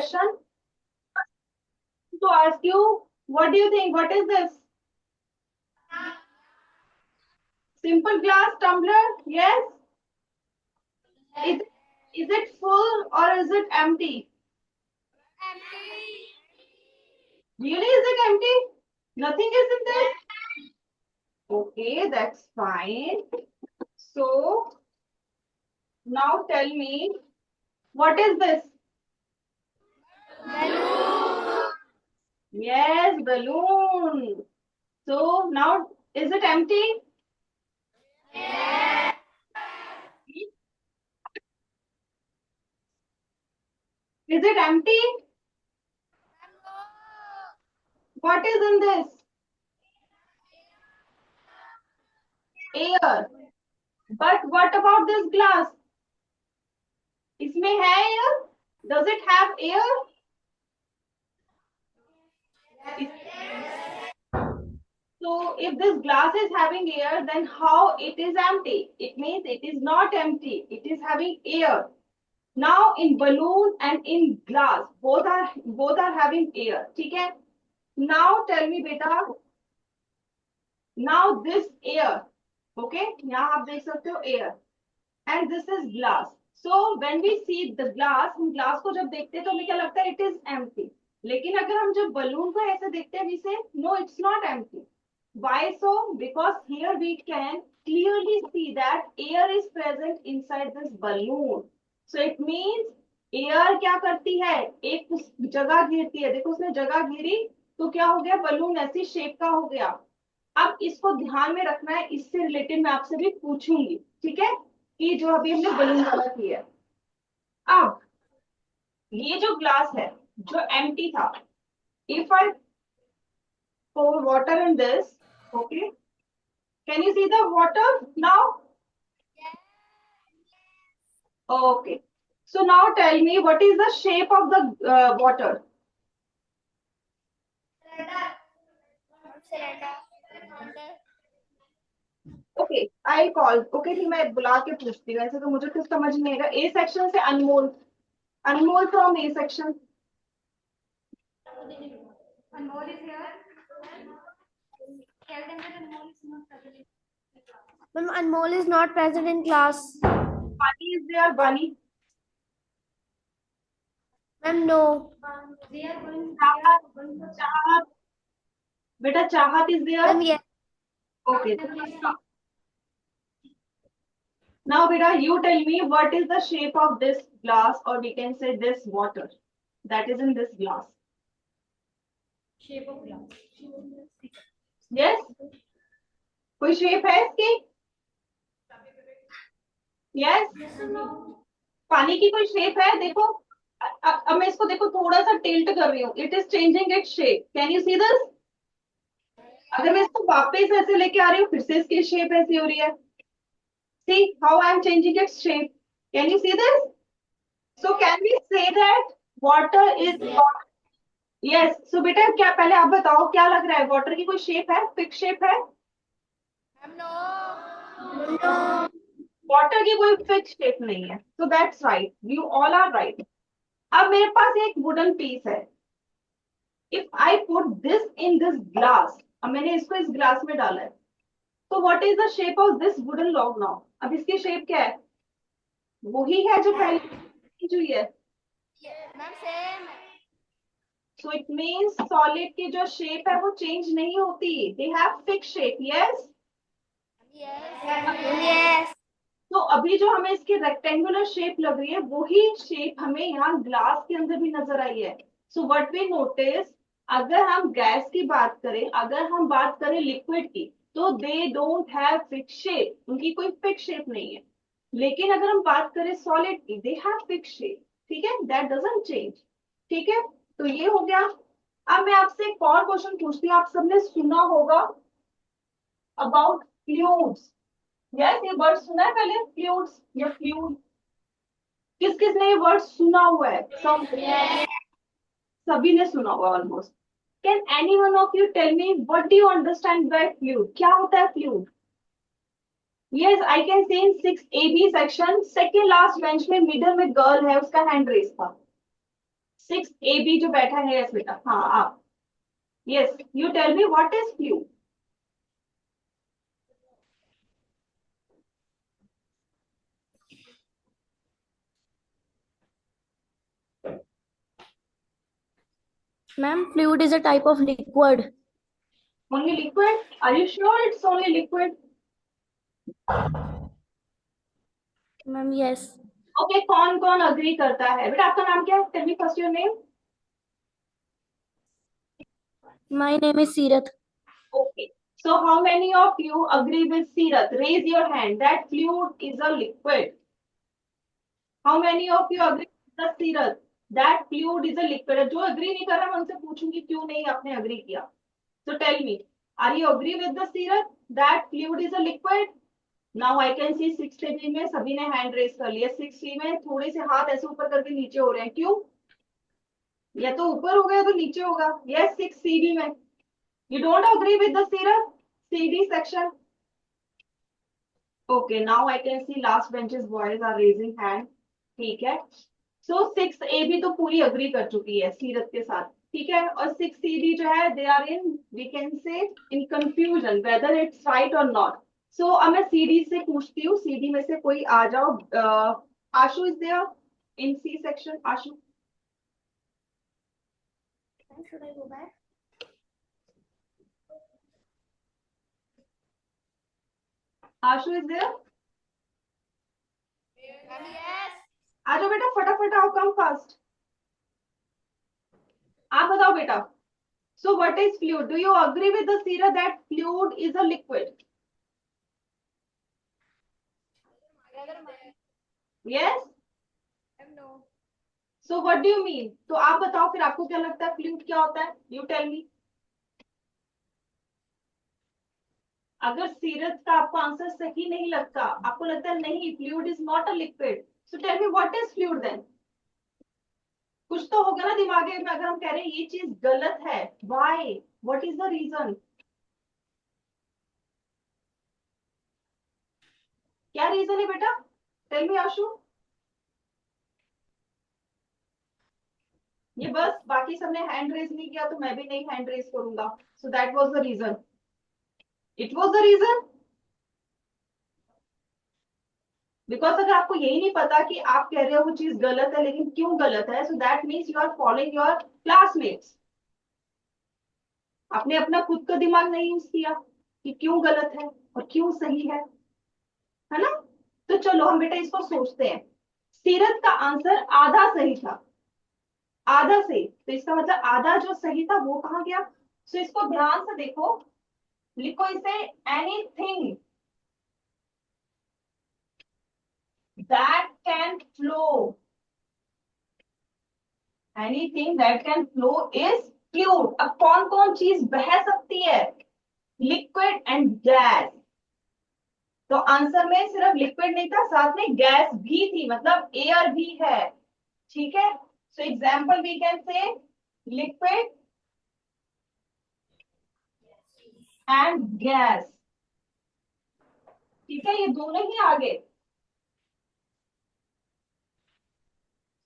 question to ask you. What do you think? What is this? Simple glass tumbler? Yes. Is is it full or is it empty? Really, is it empty? Nothing is in there? Okay, that's fine. So now tell me, what is this? Yes, balloon. So now, is it empty? Is it empty? What is in this? Air. But what about this glass? इसमें है air? Does it have air? So if this glass is having air, then how it is empty? It means it is not empty. It is having air. Now in balloon and in glass, both are having air. ठीक है? Now tell me beta. Now this air, okay? यहाँ आप देख सकते हो air, and this is glass. So when we see the glass, हम glass को जब देखते हैं तो हमें क्या लगता है? It is empty. लेकिन अगर हम जब balloon को ऐसे देखते हैं, we say no, it's not empty. Why so? Because here we can clearly see that air is present inside this balloon. So it means air क्या करती है? एक उस जगह घेरती है. देखो उसने जगह घेरी तो क्या हो गया? बलून ऐसी शेप का हो गया. अब इसको ध्यान में रखना है. इससे रिलेटेड मैं आपसे भी पूछूंगी, ठीक है, कि जो अभी हमने बलून वाला किया है. अब ये जो ग्लास है जो एम्प्टी था, if I pour water in this, okay, can you see the water now? Okay, so now tell me, what is the shape of the water? Okay, I call. Okay, ठीक, मैं बुला के पूछती हूँ. ऐसे तो मुझे कुछ समझ नहीं आएगा. ए सेक्शन से Anmol. Anmol from A section. Anmol is here. Tell them that Anmol is not present. Ma'am, Anmol is not present in class. Bunny is there. Bunny. Ma'am, no. They are going. चाहत. बेटा चाहत is there. Ma'am, yes. Okay. Now beta, you tell me what is the shape of this glass, or we can say this water that is in this glass. Shape of glass. Yes. कोई shape है इसकी? Yes. Yes or no? पानी की कोई shape है? देखो. अब मैं इसको देखो थोड़ा सा tilt कर रही हूँ. It is changing its shape. Can you see this? अगर मैं इसको वापस ऐसे लेके आ रही हूँ, फिर से इसकी shape ऐसी हो रही है. See how I am changing its shape. Can you see this? So can we say that water is water? Yes. So बेटा क्या, पहले आप बताओ क्या लग रहा है? वाटर की कोई शेप है? फिक्स शेप है? No. वाटर की कोई फिक्स शेप नहीं है. So that's right. You all are right. अब मेरे पास एक वुडन पीस है. If I put this in this glass, अब मैंने इसको इस ग्लास में डाला है, तो what is the shape of this wooden log now? अब इसकी शेप क्या है? वही है जो पहले जो है. Ma'am, same. So it means solid की जो शेप है वो चेंज नहीं होती. They have fixed shape. Yes. Yes. तो अभी जो हमें इसकी रेक्टेंगुलर शेप लग रही है, वही शेप हमें यहाँ ग्लास के अंदर भी नजर आई है. सो व्हाट वी नोटिस, अगर हम गैस की बात करें, अगर हम बात करें लिक्विड की, तो they don't have fix shape. उनकी कोई फिक्स शेप नहीं है. लेकिन अगर हम बात करें सॉलिड की, दे हैव फिक्स शेप. ठीक है, दैट डजंट चेंज. ठीक है, तो ये हो गया. अब मैं आपसे एक और क्वेश्चन पूछती हूँ. आप सबने सुना होगा अबाउट फ्लूइड्स. यस, ये वर्ड सुना है पहले, फ्लूइड्स या फ्लूइड. किस किस ने ये वर्ड सुना हुआ है? सब. सभी ने सुना हुआ almost. Can any one of you tell me what do you understand by fluid? क्या होता है fluid? Yes, I can see in 6AB section, second last bench में मिडल में गर्ल है, उसका हैंड रेस था. 6AB जो बैठा है, यस बेटा, हाँ आप, yes, you tell me what is fluid. Ma'am, fluid is a type of liquid. Only liquid? Are you sure it's only liquid? Ma'am, yes. Okay, कौन कौन अग्री करता है बेटा? आपका नाम क्या है? Tell me first your name. My name is Seerath. Okay. So how many of you agree with Seerath? Raise your hand that fluid is a liquid. How many of you agree with the Seerath that fluid is a liquid? जो agree नहीं कर रहा मैं उनसे पूछूंगी क्यों नहीं आपने agree किया. So tell me, are you agree with the Seerath that fluid is a liquid? Now I can see 6 में सभी ने hand raise कर लिया. 6 में थोड़े से हाथ ऐसे ऊपर करके नीचे हो रहे हैं, क्यों? या तो ऊपर होगा या तो नीचे होगा. Yes, 6 में. You don't agree with the Seerath CD section? Okay, now I can see last benches boys are raising hand. ठीक है. So 6A भी तो पूरी अग्री कर चुकी है सीरत के साथ. ठीक है. और 6CD जो है they are in, we can say, in confusion whether it's right or not. So अब मैं CD से पूछती हूँ. CD में से कोई आ जाओ. आशु is there in C section? Ashu. Should I go back? Ashu is there? Yes. आ जाओ बेटा फटाफट आओ. Come fast. आप बताओ बेटा. So what is fluid? Do you agree with the Seera that fluid is a liquid? Yes? No. So what do you mean? तो आप बताओ फिर आपको क्या लगता है फ्लूइड क्या होता है? You tell me. अगर सीरत का आपको आंसर सही नहीं लगता, आपको लगता है नहीं fluid is not a liquid, so tell me what is fluid then. कुछ तो होगा ना दिमाग में अगर हम कह रहे हैं ये चीज गलत है. Why? What is the reason? क्या रीजन है बेटा? Tell me Ashu. ये बस बाकी सबने हैंड रेज नहीं किया तो मैं भी नहीं हैंड रेज करूंगा. So that was the reason. It was the reason. Because अगर आपको यही नहीं पता कि आप कह रहे हो वो चीज गलत है लेकिन क्यों गलत है, so that means you are following your classmates. आपने अपना खुद का दिमाग नहीं यूज किया कि क्यों गलत है और क्यों सही है ना? तो चलो हम बेटा इसको सोचते हैं. सीरत का आंसर आधा सही था. आधा सही, तो इसका मतलब आधा जो सही था वो कहाँ गया? सो इसको ध्यान से देखो. लिखो इसे. Anything that can flow. Anything that can flow is fluid. अब कौन कौन चीज बह सकती है? Liquid and gas. तो आंसर में सिर्फ लिक्विड नहीं था, साथ में गैस भी थी, मतलब एयर भी है. ठीक है. So example we can say liquid and gas. ठीक है, ये दोनों ही आ गए.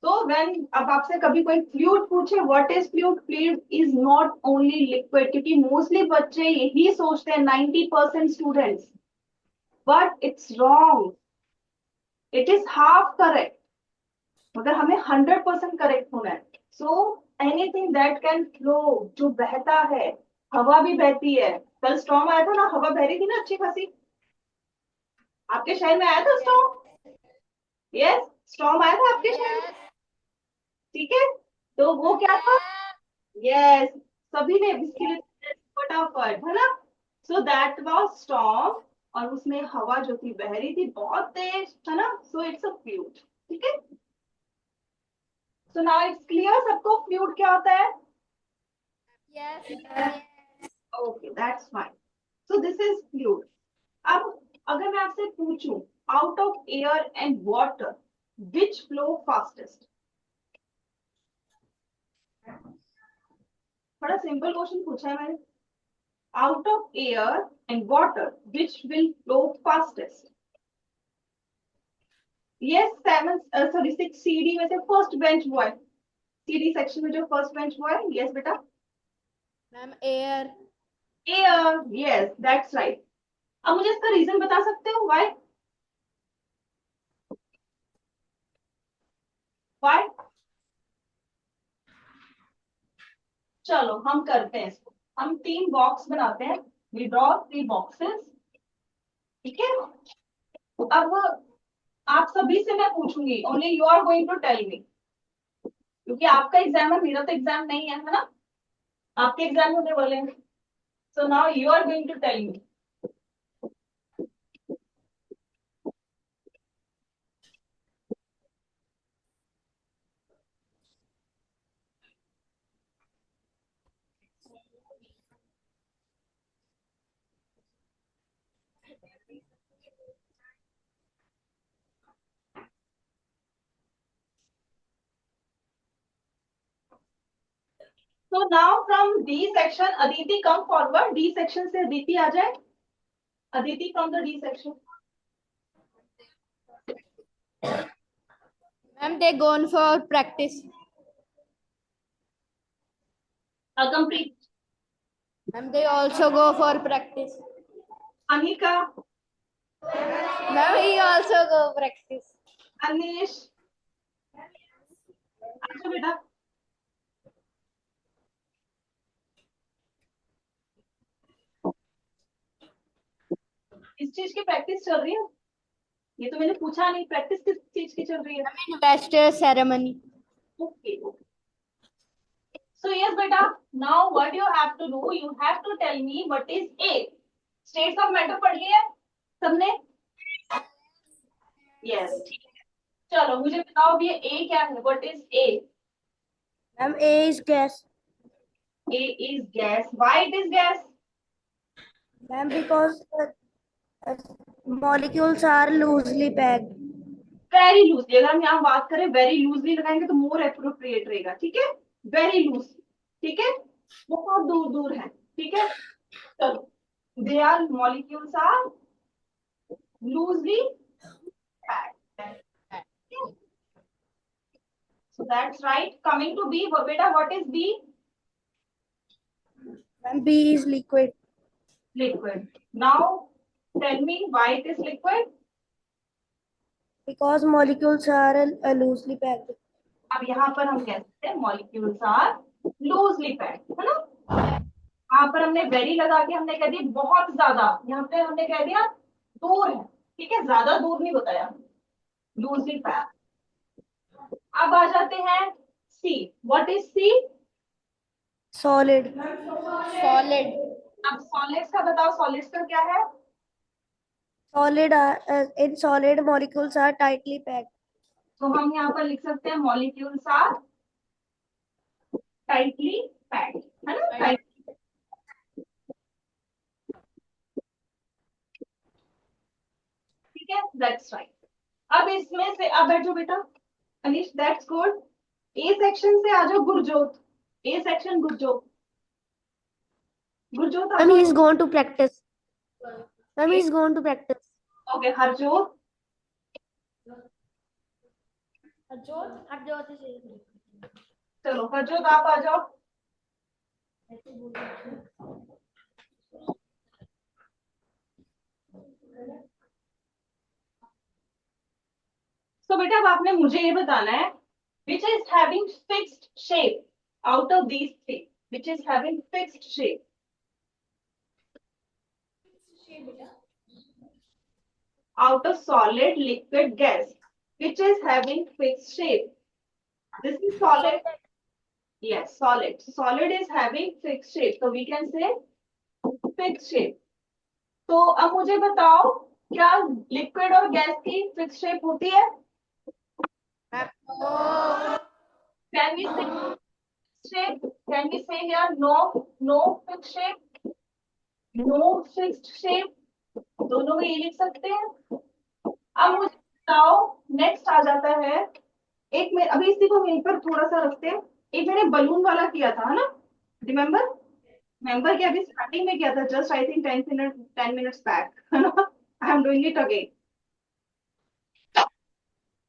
तो व्हेन अब आपसे कभी कोई फ्लूइड पूछे what is fluid, fluid is not only liquid, क्योंकि मोस्टली बच्चे यही सोचते हैं 90% students. But it's wrong. It is half correct, मगर हमें 100% करेक्ट होना है. So anything that can flow, जो बहता है. हवा भी बहती है. कल स्टॉर्म आया था ना, हवा बह रही थी ना अच्छी खासी. आपके शहर में आया था स्टॉर्म? यस, स्टॉर्म आया था आपके शहर में. ठीक है. तो वो क्या था? यस, सभी ने इसके लिए फटाफट, है ना? सो दैट वाज स्टॉर्म. और उसमें हवा जो थी बह रही थी बहुत तेज, है ना? So it's a fluid. ठीक है. सो नाउ इट्स क्लियर सबको फ्लूइड क्या होता है. Yes. Okay, that's fine. So this is fluid. अब अगर मैं आपसे पूछूं out of air and water which flow fastest. बड़ा सिंपल क्वेश्चन पूछा है मैंने. Out of air and water which will flow fastest. Yes, 6 CD में से first bench boy. CD section में जो फर्स्ट बेंच वो है, यस बेटा, ma'am air. Air, yes that's right. अब मुझे इसका रीजन बता सकते हो, व्हाई? व्हाई? चलो हम करते हैं इसको, हम 3 बॉक्स बनाते हैं, वी ड्रॉ 3 बॉक्सेस, ठीक है। अब आप सभी से मैं पूछूंगी, only you are going to tell me, क्योंकि आपका एग्जाम है, मेरा तो एग्जाम नहीं है, है ना, आपके एग्जाम होने वाले हैं, so now you are going to tell me. So now from D section, Aditi come forward. D section से Aditi आ जाए. Aditi from the D section. Ma'am, they gone for practice. Complete. Ma'am, they also go for practice. Anika, Ma'am, he also go practice. Anish. अच्छा बेटा. इस चीज की practice चल रही है? ये तो मैंने पूछा नहीं, प्रैक्टिस किस चीज की चल रही है? Investor ceremony. Okay. So yes, beta. Now what you have to do? You have to tell me what is A. States of matter पढ़ लिया है सबने? Yes. चलो मुझे बताओ ये A क्या है? What is A? Ma'am, A is gas. A is gas. Why it is gas? Ma'am, because molecules are loosely packed. Very loosely, अगर हम यहाँ बात करें वेरी लूजली लगाएंगे तो मोर एप्रोप्रिएट रहेगा, ठीक है, वेरी लूज, ठीक है, बहुत दूर दूर है, ठीक है। चलो, they are molecules are loosely packed, so that's right. Coming to B, बेटा what is B? Ma'am, B is liquid. Liquid. Now tell me why it is liquid? Because molecules are loosely packed. अब यहाँ पर हम कह सकते हैं molecules are loosely packed, है ना। यहाँ पर हमने वेरी लगा के हमने कह दिया बहुत ज्यादा, यहाँ पे हमने कह दिया दूर है, ठीक है, ज्यादा दूर नहीं बताया, लूजली पैक्ड। अब आ जाते हैं C, what is C? Solid. Solid. अब सॉलिड्स का बताओ, सॉलिड्स का क्या है? Solid in solid molecules are tightly packed. तो हम यहाँ पर लिख सकते हैं मॉलिक्यूल्स आर टाइटली पैक्ड, है ना, टाइट, ठीक है, दैट्स राइट। अब इसमें से अब बैठो बेटा, Anish, that's good. A section से आ जाओ गुरजोत, ए सेक्शन गुरजोत, गुरजोत आ Ma'am, he जाओ। is going to practice. Ma'am, he is going to practice. Okay, Harjot, Harjot is चलो हरजोत आप आ जाओ। तो बेटा अब आपने मुझे ये बताना है which is having fixed shape out of these three, which is having fixed shape out of solid, liquid, gas, which is having fixed shape. This is solid. Yes, solid. Solid is having fixed shape. So we can say fixed shape. तो अब मुझे बताओ क्या liquid और gas की fix shape होती है? Can we say shape? Can we say here no, no fixed shape, no fixed shape? दोनों में ये लिख सकते हैं। अब मुझे बताओ नेक्स्ट आ जाता है, एक में अभी इसी को यहीं पर थोड़ा सा रखते हैं, एक मैंने बलून वाला किया था, है ना, रिमेम्बर? रिमेम्बर क्या अभी स्टार्टिंग में किया था, just I think 10 minutes back, है ना। I am doing it again.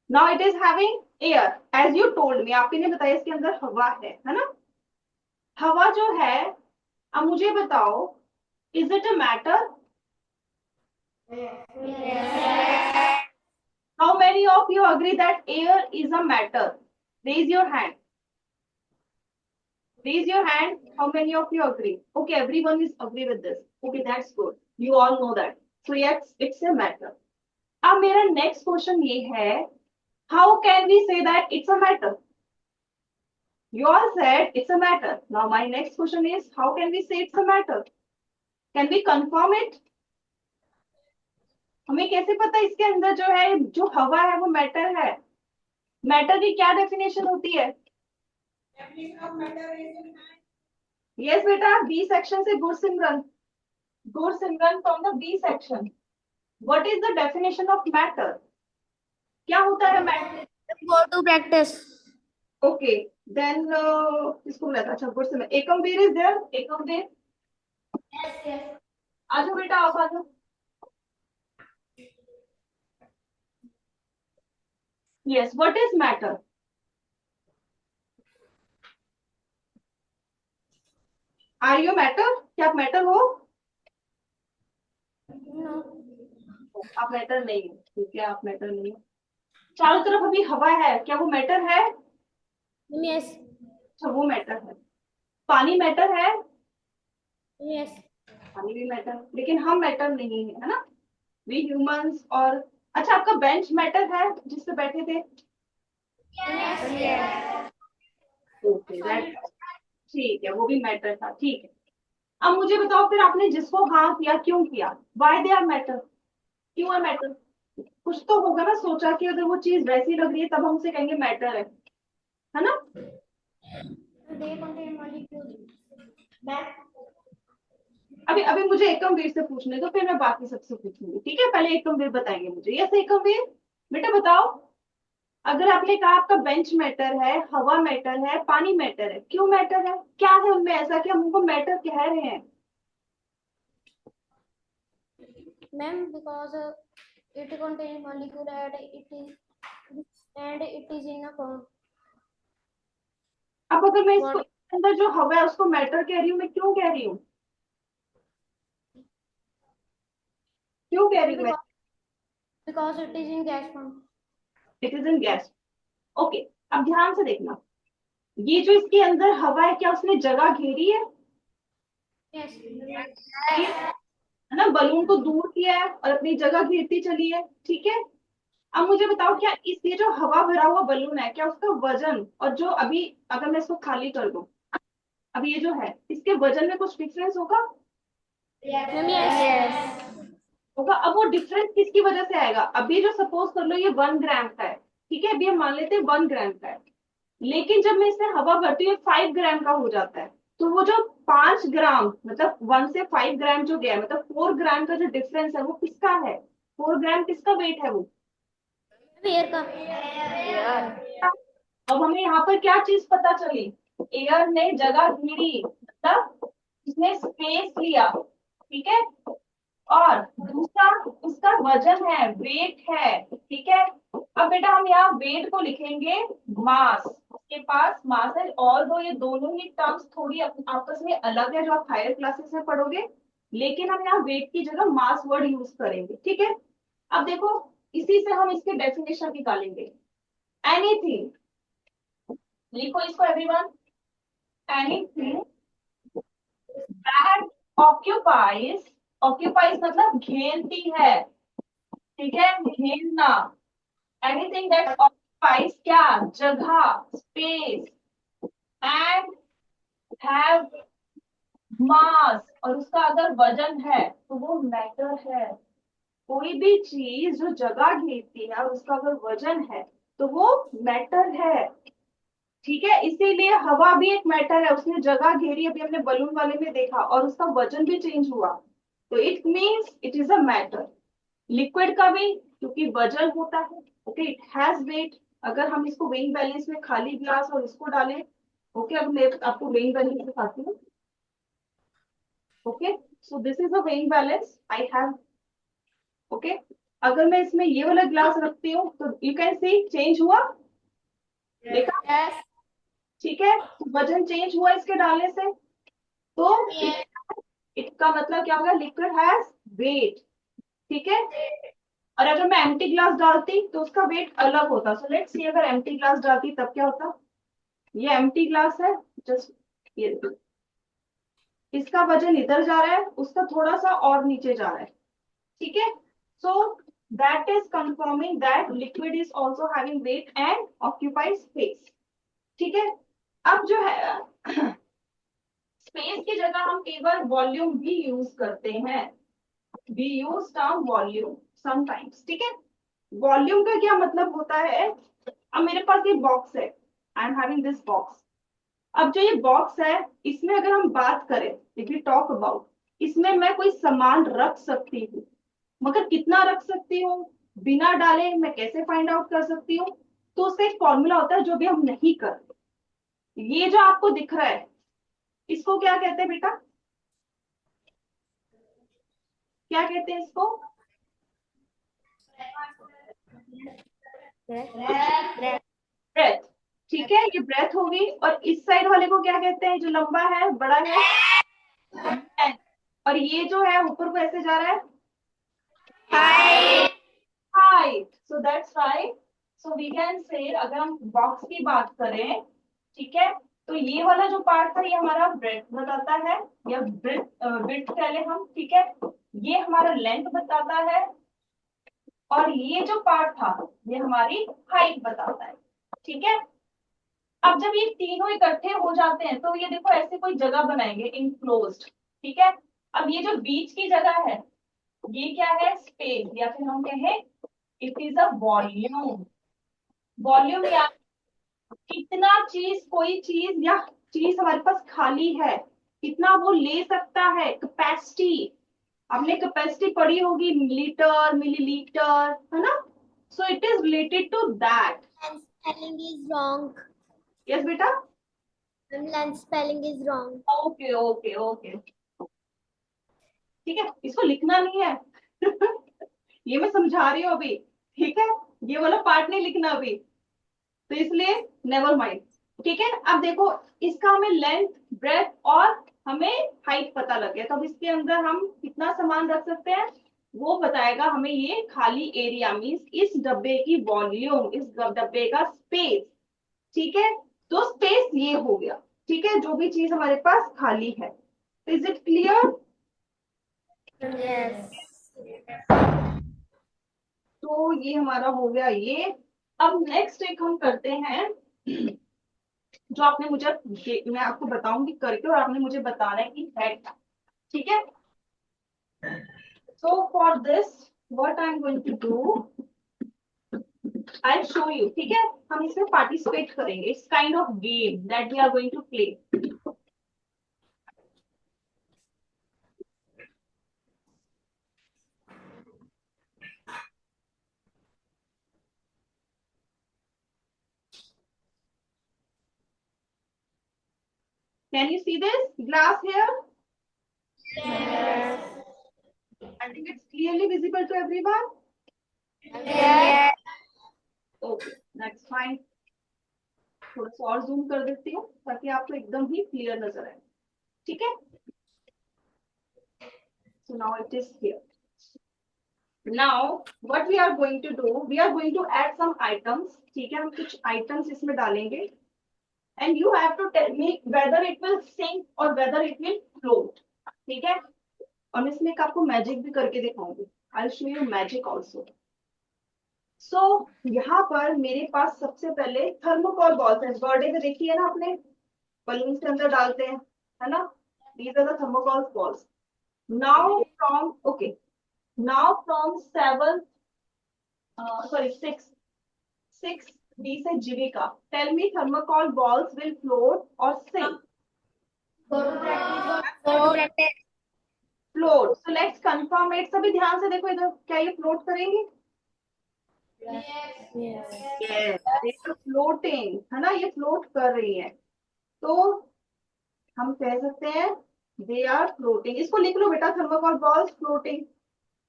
Now it is having air, as you told me, आपने ने बताया इसके अंदर हवा है ना? हवा जो है, अब मुझे बताओ, is it a matter? How many of you agree that air is a matter? Raise your hand. Raise your hand. How many of you agree? Okay, everyone is agree with this. Okay, that's good. You all know that. So yes, it's a matter. अब मेरा next question ये है, how can we say that it's a matter? You all said it's a matter. Now my next question is, how can we say it's a matter? Can we confirm it? हमें कैसे पता इसके अंदर जो है, जो हवा है वो मैटर है? मैटर की क्या डेफिनेशन होती है? यस बेटा, बी सेक्शन से Gursimran. Gursimran from the B section. What is the definition of matter? क्या होता है matter? Go to practice. Okay, then इसको बुलाता. अच्छा, Gursimran. Ekamveer is there? Ekamveer, Yes, yes. आ जाओ बेटा, आप आ जाओ. Yes, what is matter? Are you matter? क्या आप मैटर हो? No. आप मैटर नहीं हो. ठीक है, आप मैटर नहीं हो. चारों तरफ अभी हवा है, क्या वो मैटर है? Yes. अच्छा, वो मैटर है. पानी मैटर है? Yes. पानी भी मैटर, लेकिन हम मैटर नहीं है ना, वी ह्यूमंस. और अच्छा, आपका बेंच मैटर है जिस पे बैठे थे? Yes. Yes. ओके, ठीक है, वो भी मैटर था. ठीक है. अब मुझे बताओ फिर, आपने जिसको हाँ किया, क्यों किया? Why they are matter? क्यों है मैटर? कुछ तो होगा ना सोचा कि अगर वो चीज वैसी लग रही है तब हम उसे कहेंगे मैटर है ना? They contain molecules. अभी अभी मुझे एकम वीर से पूछने दो, फिर मैं बाकी सबसे पूछूंगी. ठीक है, पहले एकम वीर बताएंगे मुझे. यस एकम वीर, बेटा बताओ, अगर आपने कहा आपका बेंच मैटर है, हवा मैटर है, पानी मैटर है, क्यों मैटर है? क्या है उनमें ऐसा कि हम उनको मैटर कह रहे हैं? Ma'am, because it contains molecule and it is in a form. अब अगर मैं इसको What? अंदर जो हवा है उसको मैटर कह रही हूँ, मैं क्यों कह रही हूँ? क्यों कह रही Ma'am, हूँ मैं? because it is in gas form. It is in gas. Okay, अब ध्यान से देखना, ये जो इसके अंदर हवा है, क्या उसने जगह घेरी है? Yes. ये है ना, बलून को दूर किया है और अपनी जगह घेरती चली है. ठीक है. अब मुझे बताओ, क्या इस ये जो हवा भरा हुआ बलून है, क्या उसका वजन और जो अभी, अगर मैं इसको खाली कर दूं, अभी ये जो है इसके वजन में कुछ डिफरेंस होगा? Ma'am, yes. Yes. होगा. अब वो डिफरेंस किसकी वजह से आएगा? अभी जो सपोज कर लो ये 1 ग्राम का है, ठीक है, अभी हम मान लेते हैं 1 ग्राम का है, लेकिन जब मैं इसमें हवा भरती हूँ 5 ग्राम का हो जाता है. तो वो जो 5 ग्राम, मतलब 1 से 5 ग्राम जो गया, मतलब 4 ग्राम का जो डिफरेंस है वो किसका है? 4 ग्राम किसका वेट है वो? Air का. अब हमें यहाँ पर क्या चीज पता चली? एयर ने जगह घेरी, मतलब उसने स्पेस लिया. ठीक है. और दूसरा उसका वजन है, वेट है. ठीक है. अब बेटा हम यहाँ वेट को लिखेंगे मास. उसके पास मास है, और दो ये दोनों ही टर्म्स थोड़ी आपस में अलग है जो आप हायर क्लासेस में पढ़ोगे, लेकिन हम यहाँ वेट की जगह मास वर्ड यूज करेंगे. ठीक है. अब देखो, इसी से हम इसके डेफिनेशन निकालेंगे. एनीथिंग, लिखो इसको everyone. Anything that occupies, occupies मतलब घेरती है. ठीक है, घेरना. एनीथिंग दैट ऑक्यूपाइज क्या? जगह, स्पेस, एंड हैव मास, और उसका अगर वजन है तो वो मैटर है. कोई भी चीज जो जगह घेरती है और उसका अगर वजन है तो वो मैटर है. ठीक है, इसीलिए हवा भी एक मैटर है, उसने जगह घेरी, अभी हमने बलून वाले में देखा, और उसका वजन भी चेंज हुआ, तो it means it is a matter. Liquid का भी, क्योंकि वजन होता है. Okay, it has weight. अगर हम इसको वेइंग बैलेंस में खाली ग्लास और इसको डालें, ओके, अब मैं आपको वेइंग बैलेंस दिखाती हूँ. Okay, so this is a weighing balance I have. Okay, अगर मैं इसमें ये वाला ग्लास रखती हूँ तो यू कैन सी चेंज हुआ. देखा? Yes. ठीक है, वजन चेंज हुआ इसके डालने से, तो Yes. इसका मतलब क्या होगा, लिक्विड हैज वेट। ठीक है, और अगर मैं एम्प्टी ग्लास डालती तो उसका वेट अलग होता। सो लेट्स सी, अगर एम्प्टी ग्लास डालती तब क्या होता। ये एम्प्टी ग्लास है, जस्ट ये देखो, इसका वजन इधर जा रहा है, उसका थोड़ा सा और नीचे जा रहा है। ठीक है, so that is confirming that liquid is also having weight and occupied space. ठीक है, अब जो है स्पेस की जगह हम केवल वॉल्यूम भी यूज करते हैं। We use term volume sometimes. ठीक है, वॉल्यूम का क्या मतलब होता है, अब मेरे पास ये बॉक्स है, I am having this box. अब जो ये बॉक्स है, इसमें अगर हम बात करें, इफ यू टॉक अबाउट, इसमें मैं कोई सामान रख सकती हूँ, मगर कितना रख सकती हूँ, बिना डाले मैं कैसे फाइंड आउट कर सकती हूँ। तो उसका एक फॉर्मूला होता है जो भी हम नहीं करते। ये जो आपको दिख रहा है, इसको क्या कहते हैं बेटा, क्या कहते हैं इसको? Breath. ब्रेथ। ठीक है, ये ब्रेथ होगी, और इस साइड वाले को क्या कहते हैं, जो लंबा है, बड़ा है? length। और ये जो है ऊपर को ऐसे जा रहा है, Height. Height. So that's right. So we can say, अगर हम बॉक्स की बात करें, ठीक है, तो ये वाला जो पार्ट था, ये हमारा ब्रेथ बताता है, या ब्रेथ कह ले हम। ठीक है, ये हमारा लेंथ बताता है, और ये जो पार्ट था, ये हमारी हाइट बताता है। ठीक है, अब जब ये तीनों इकट्ठे हो जाते हैं, तो ये देखो ऐसे कोई जगह बनाएंगे इनक्लोज्ड। ठीक है, अब ये जो बीच की जगह है, ये क्या है, स्पेस, या फिर हम कहें it is a volume. Volume या कितना चीज, कोई चीज या चीज हमारे पास खाली है, कितना वो ले सकता है, कैपेसिटी। आपने कैपेसिटी पढ़ी होगी, लीटर, मिलीलीटर, है ना? So it is related to that. And spelling is wrong. Yes बेटा? And spelling is wrong. Okay okay okay, ठीक है, इसको लिखना नहीं है। ये मैं समझा रही हूँ अभी। ठीक है, ये वाला पार्ट नहीं लिखना अभी, तो इसलिए नेवर माइंड। ठीक है, अब देखो, इसका हमें लेंथ, ब्रेथ और हमें हाइट पता लग गया, तो अब इसके अंदर हम कितना सामान रख सकते हैं, वो बताएगा हमें ये खाली एरिया, मीन्स इस डब्बे की वॉल्यूम, इस डब्बे का स्पेस। ठीक है, तो स्पेस ये हो गया। ठीक है, जो भी चीज हमारे पास खाली है। Is it clear? Yes. तो ये हमारा हो गया ये। अब नेक्स्ट एक हम करते हैं, जो आपने मुझे, मैं आपको बताऊंगी करके, और आपने मुझे बताना है कि है क्या। ठीक है, so for this what I am going to do, I show you. ठीक है, हम इसमें पार्टिसिपेट करेंगे, it's kind of game that we are going to play. Can you see this glass here? Yes. I think it's clearly visible to everyone. Yes. Okay, that's fine. थोड़ा सा और zoom कर देती हूँ ताकि आपको एकदम ही क्लियर नजर आए। ठीक है, so now it is here. Now what we are going to do, we are going to add some items. ठीक है, हम कुछ items इसमें डालेंगे, and you have to tell me whether it will sink or whether it will float. ठीक है, और मैं इसमें एक आपको मैजिक भी करके दिखाऊंगी। I'll show you magic also. So यहाँ पर मेरे पास सबसे पहले थर्मोकॉल बॉल्स है, बर्थडे में देखी है ना आपने, बलून के अंदर डालते हैं, है ना? These are the thermocol balls. Now from, okay, now from 7, sorry, 6 B से जीविका, tell me thermocol balls will float or sink? Go to practice. Go to practice. Float. So let's confirm it. सभी ध्यान से देखो इधर, क्या ये float करेंगी? Yes. Yes. Yes, they are floating, है ना, ये फ्लोट कर रही है। तो हम कह सकते हैं दे आर फ्लोटिंग। इसको लिख लो बेटा, थर्मोकॉल बॉल्स फ्लोटिंग।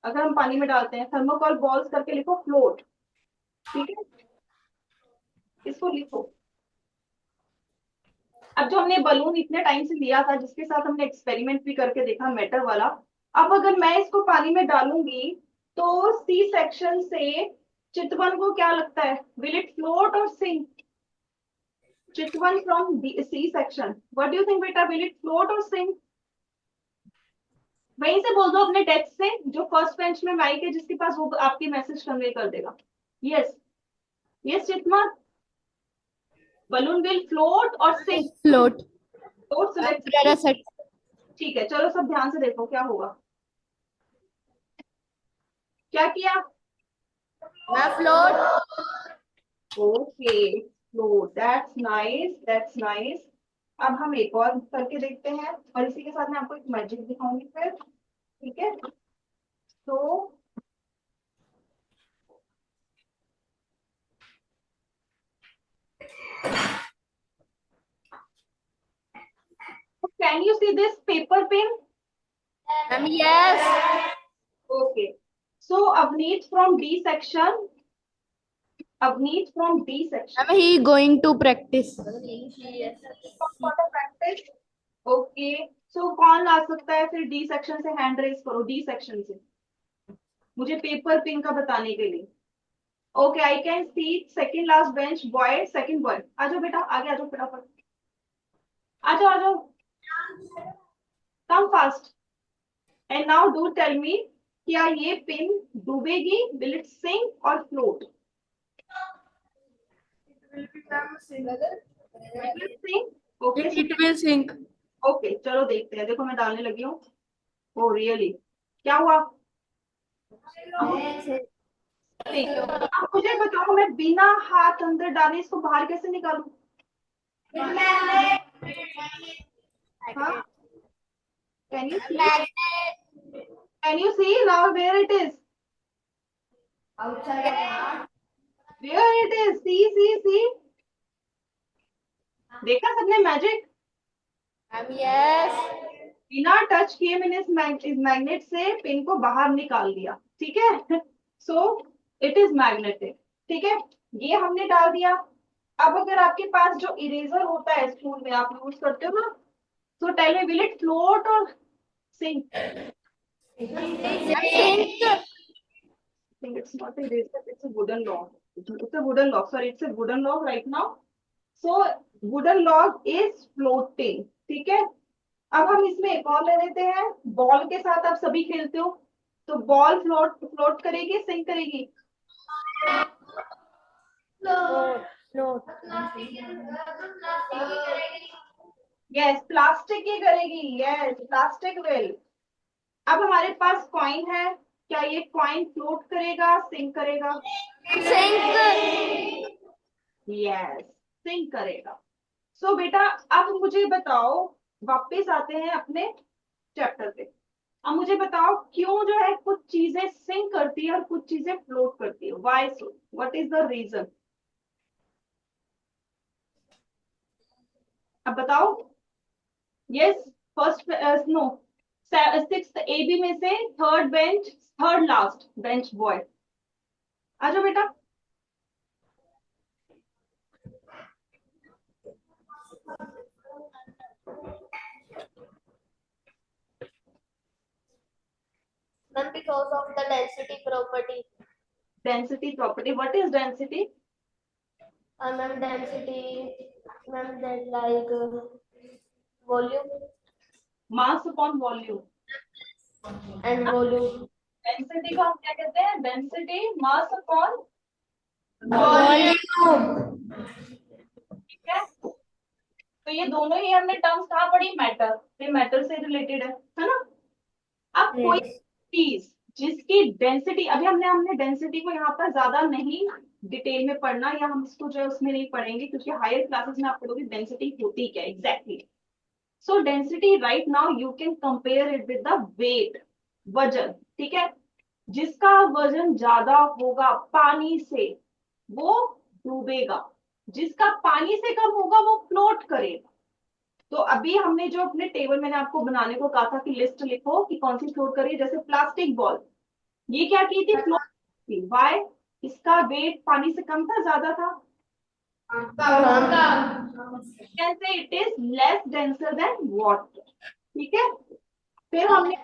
अगर हम पानी में डालते हैं, थर्मोकॉल बॉल्स करके लिखो फ्लोट। ठीक है, इसको लिखो। अब जो हमने बलून इतने टाइम से लिया था, जिसके साथ हमने एक्सपेरिमेंट भी करके देखा मैटर वाला, अब अगर मैं इसको पानी में डालूंगी तो सी सेक्शन से चितवन को क्या लगता है, विल इट फ्लोट और sink? Chitwan from C section, what do you think बेटा, विल इट फ्लोट और सिंक? वहीं से बोल दो अपने टेक्स्ट से, जो फर्स्ट बेंच में माइक है जिसके पास, वो आपकी मैसेज कन्वे कर देगा। यस, यस चितमा, बलून विल फ्लोट और sink? Float. Float select. Umbrella set. ठीक है, चलो सब ध्यान से देखो क्या होगा। क्या किया? Float. Okay, float, that's nice, that's nice. अब हम एक और करके देखते हैं, और इसी के साथ मैं आपको एक मैजिक दिखाऊंगी फिर। ठीक है, तो can you see this paper pin? Yes. Okay, so Avneet from D section, Avneet from D section, He going to practice. Practice. Okay, so कौन ला सकता है फिर डी सेक्शन से? हैंड रेस करो डी सेक्शन से, मुझे पेपर पिन का बताने के लिए। Okay, I can see second last bench boy, second boy, आ जाओ बेटा, आगे आ जाओ फटाफट, आ जाओ आ जाओ, come fast. And now do tell me, क्या ये पिन डूबेगी, will it sink or float? Sink, okay. It will sink. Okay चलो देखते हैं, देखो मैं डालने लगी हूँ। ओ रियली, क्या हुआ? ठीक, अब मुझे बताओ, मैं बिना हाथ अंदर डाले इसको बाहर कैसे निकालूं? हाँ, can you see, can you see now where it is, where it is, see see see, देखा सबने मैजिक? Yes. बिना टच किए मैंने इस मैग्नेट से पिन को बाहर निकाल दिया। ठीक है, सो इट इज मैग्नेटिक। ठीक है, ये हमने डाल दिया। अब अगर आपके पास जो इरेजर होता है स्कूल में आप यूज करते हो ना, so tell me, will it float और sink? Sink. think it's not a eraser, it's a wooden log. It's a wooden log, sorry, it's a wooden log right now. So wooden log is floating। ठीक है, अब हम इसमें एक और ले लेते हैं, बॉल के साथ आप सभी खेलते हो, तो बॉल फ्लोट फ्लोट करेगी, सिंक करेगी? Float. यस, प्लास्टिक ही करेगी, यस प्लास्टिक विल। अब हमारे पास कॉइन है, क्या ये कॉइन फ्लोट करेगा, सिंक करेगा? Sink. यस, सिंक करेगा। सो बेटा, अब मुझे बताओ, वापस आते हैं अपने चैप्टर पे। अब मुझे बताओ, क्यों जो है कुछ चीजें सिंक करती है और कुछ चीजें फ्लोट करती है, why so, what is the reason? अब बताओ। Yes, first, no, sixth A B में से third bench, third last bench boy, आ जाओ बेटा। Because of the density property. Density property, what is density? Density, that like volume mass upon volume. and volume. Density को हम क्या कहते हैं? Density mass upon Volume. ठीक है, तो ये दोनों ही हमने टर्म्स कहाँ पढ़ी? मैटर, ये मैटर से रिलेटेड है ना? अब कोई Yes. चीज जिसकी डेंसिटी, अभी हमने हमने डेंसिटी को यहाँ पर ज्यादा नहीं डिटेल में पढ़ना, या हम इसको जो है उसमें नहीं पढ़ेंगे, क्योंकि हायर क्लासेस में आप पढ़ोगे डेंसिटी होती क्या exactly. So density right now you can compare it with the weight, वजन। ठीक है, जिसका वजन ज्यादा होगा पानी से वो डूबेगा, जिसका पानी से कम होगा वो फ्लोट करेगा। तो अभी हमने जो अपने टेबल मैंने आपको बनाने को कहा था कि लिस्ट लिखो कि कौन सी फ्लोट करी, जैसे प्लास्टिक बॉल, ये क्या की थी? फ्लोट थी। वाई? इसका वेट पानी से कम था, ज्यादा था? Can say it is less denser then water, ठीक है। फिर हमने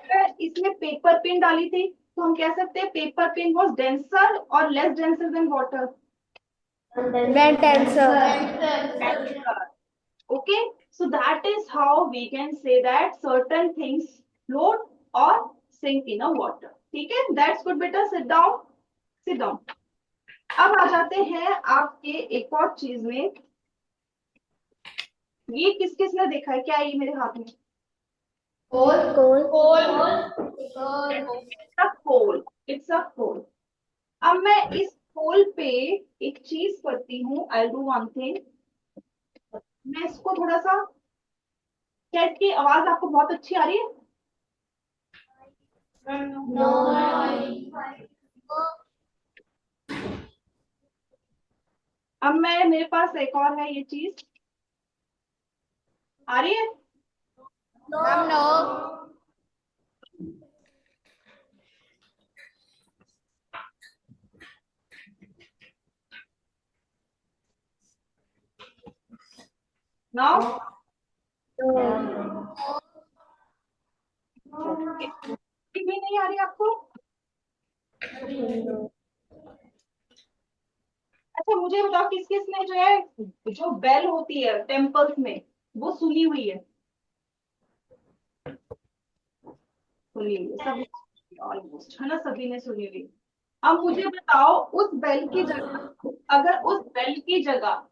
इसमें पेपर पिन डाली थी, तो हम कह सकते हैं पेपर पिन वॉज डेंसर और less denser then water. Bent answer. Okay, so that is how we can say that certain things float or sink in a water, ठीक है। That's good बेटा, sit down, sit down। अब आ जाते हैं आपके एक और चीज में, ये किस किस ने देखा है, क्या है ये मेरे हाथ में? Coal. It's a coal, it's a coal. अब मैं इस कोल पे एक चीज करती हूँ, आई डू वन थिंग, मैं इसको थोड़ा सा, क्या इसकी आवाज आपको बहुत अच्छी आ रही है? No. अब मैं, मेरे पास एक और है ये चीज, आ रही है? No. Now No. भी नहीं आ रही आपको? अच्छा मुझे बताओ, किस किस ने जो है, जो बेल होती है टेम्पल्स में, वो सुनी हुई है? सुनी हुई है सब, ऑलमोस्ट, है ना, सभी ने सुनी हुई। अब मुझे बताओ, उस बेल की जगह, अगर उस बेल की जगह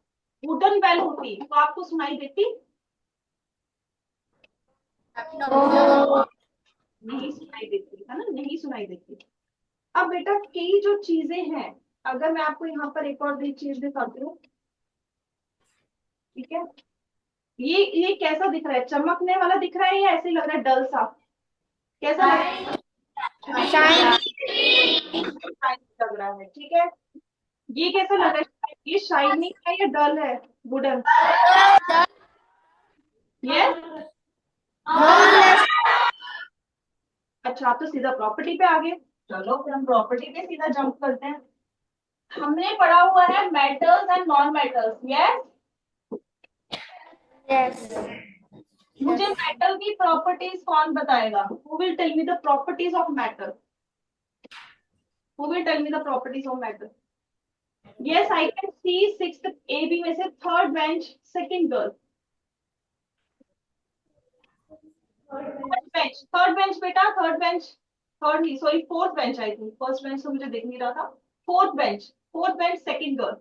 वुडन बेल होती तो आपको सुनाई देती? No. नहीं सुनाई देती, है ना, नहीं सुनाई देती। अब बेटा कई जो चीजें हैं, अगर मैं आपको यहाँ पर एक और भी चीज दिखाती हूँ, ठीक है, ये कैसा दिख रहा है, चमकने वाला दिख रहा है या ऐसे लग रहा है डल सा, कैसा लग रहा है? Shine. लग रहा है, ठीक है। ये कैसा लग रहा है, ये शाइनिंग है या डल है, वुडन? ये No. अच्छा, आप तो सीधा प्रॉपर्टी पे आ गए। चलो फिर हम प्रॉपर्टी पे सीधा जंप करते हैं। हमने पढ़ा हुआ है metals and non metals, yes. Yes. मुझे मेटल की प्रॉपर्टीज कौन बताएगा? Who will tell me the properties of metal? Who will tell me the properties of metal? Yes, I can see sixth A B में से third bench, second girl. Third bench बेटा, third bench, third नहीं sorry, fourth bench I think, first bench तो मुझे दिख नहीं रहा था। Fourth bench, fourth bench, second girl.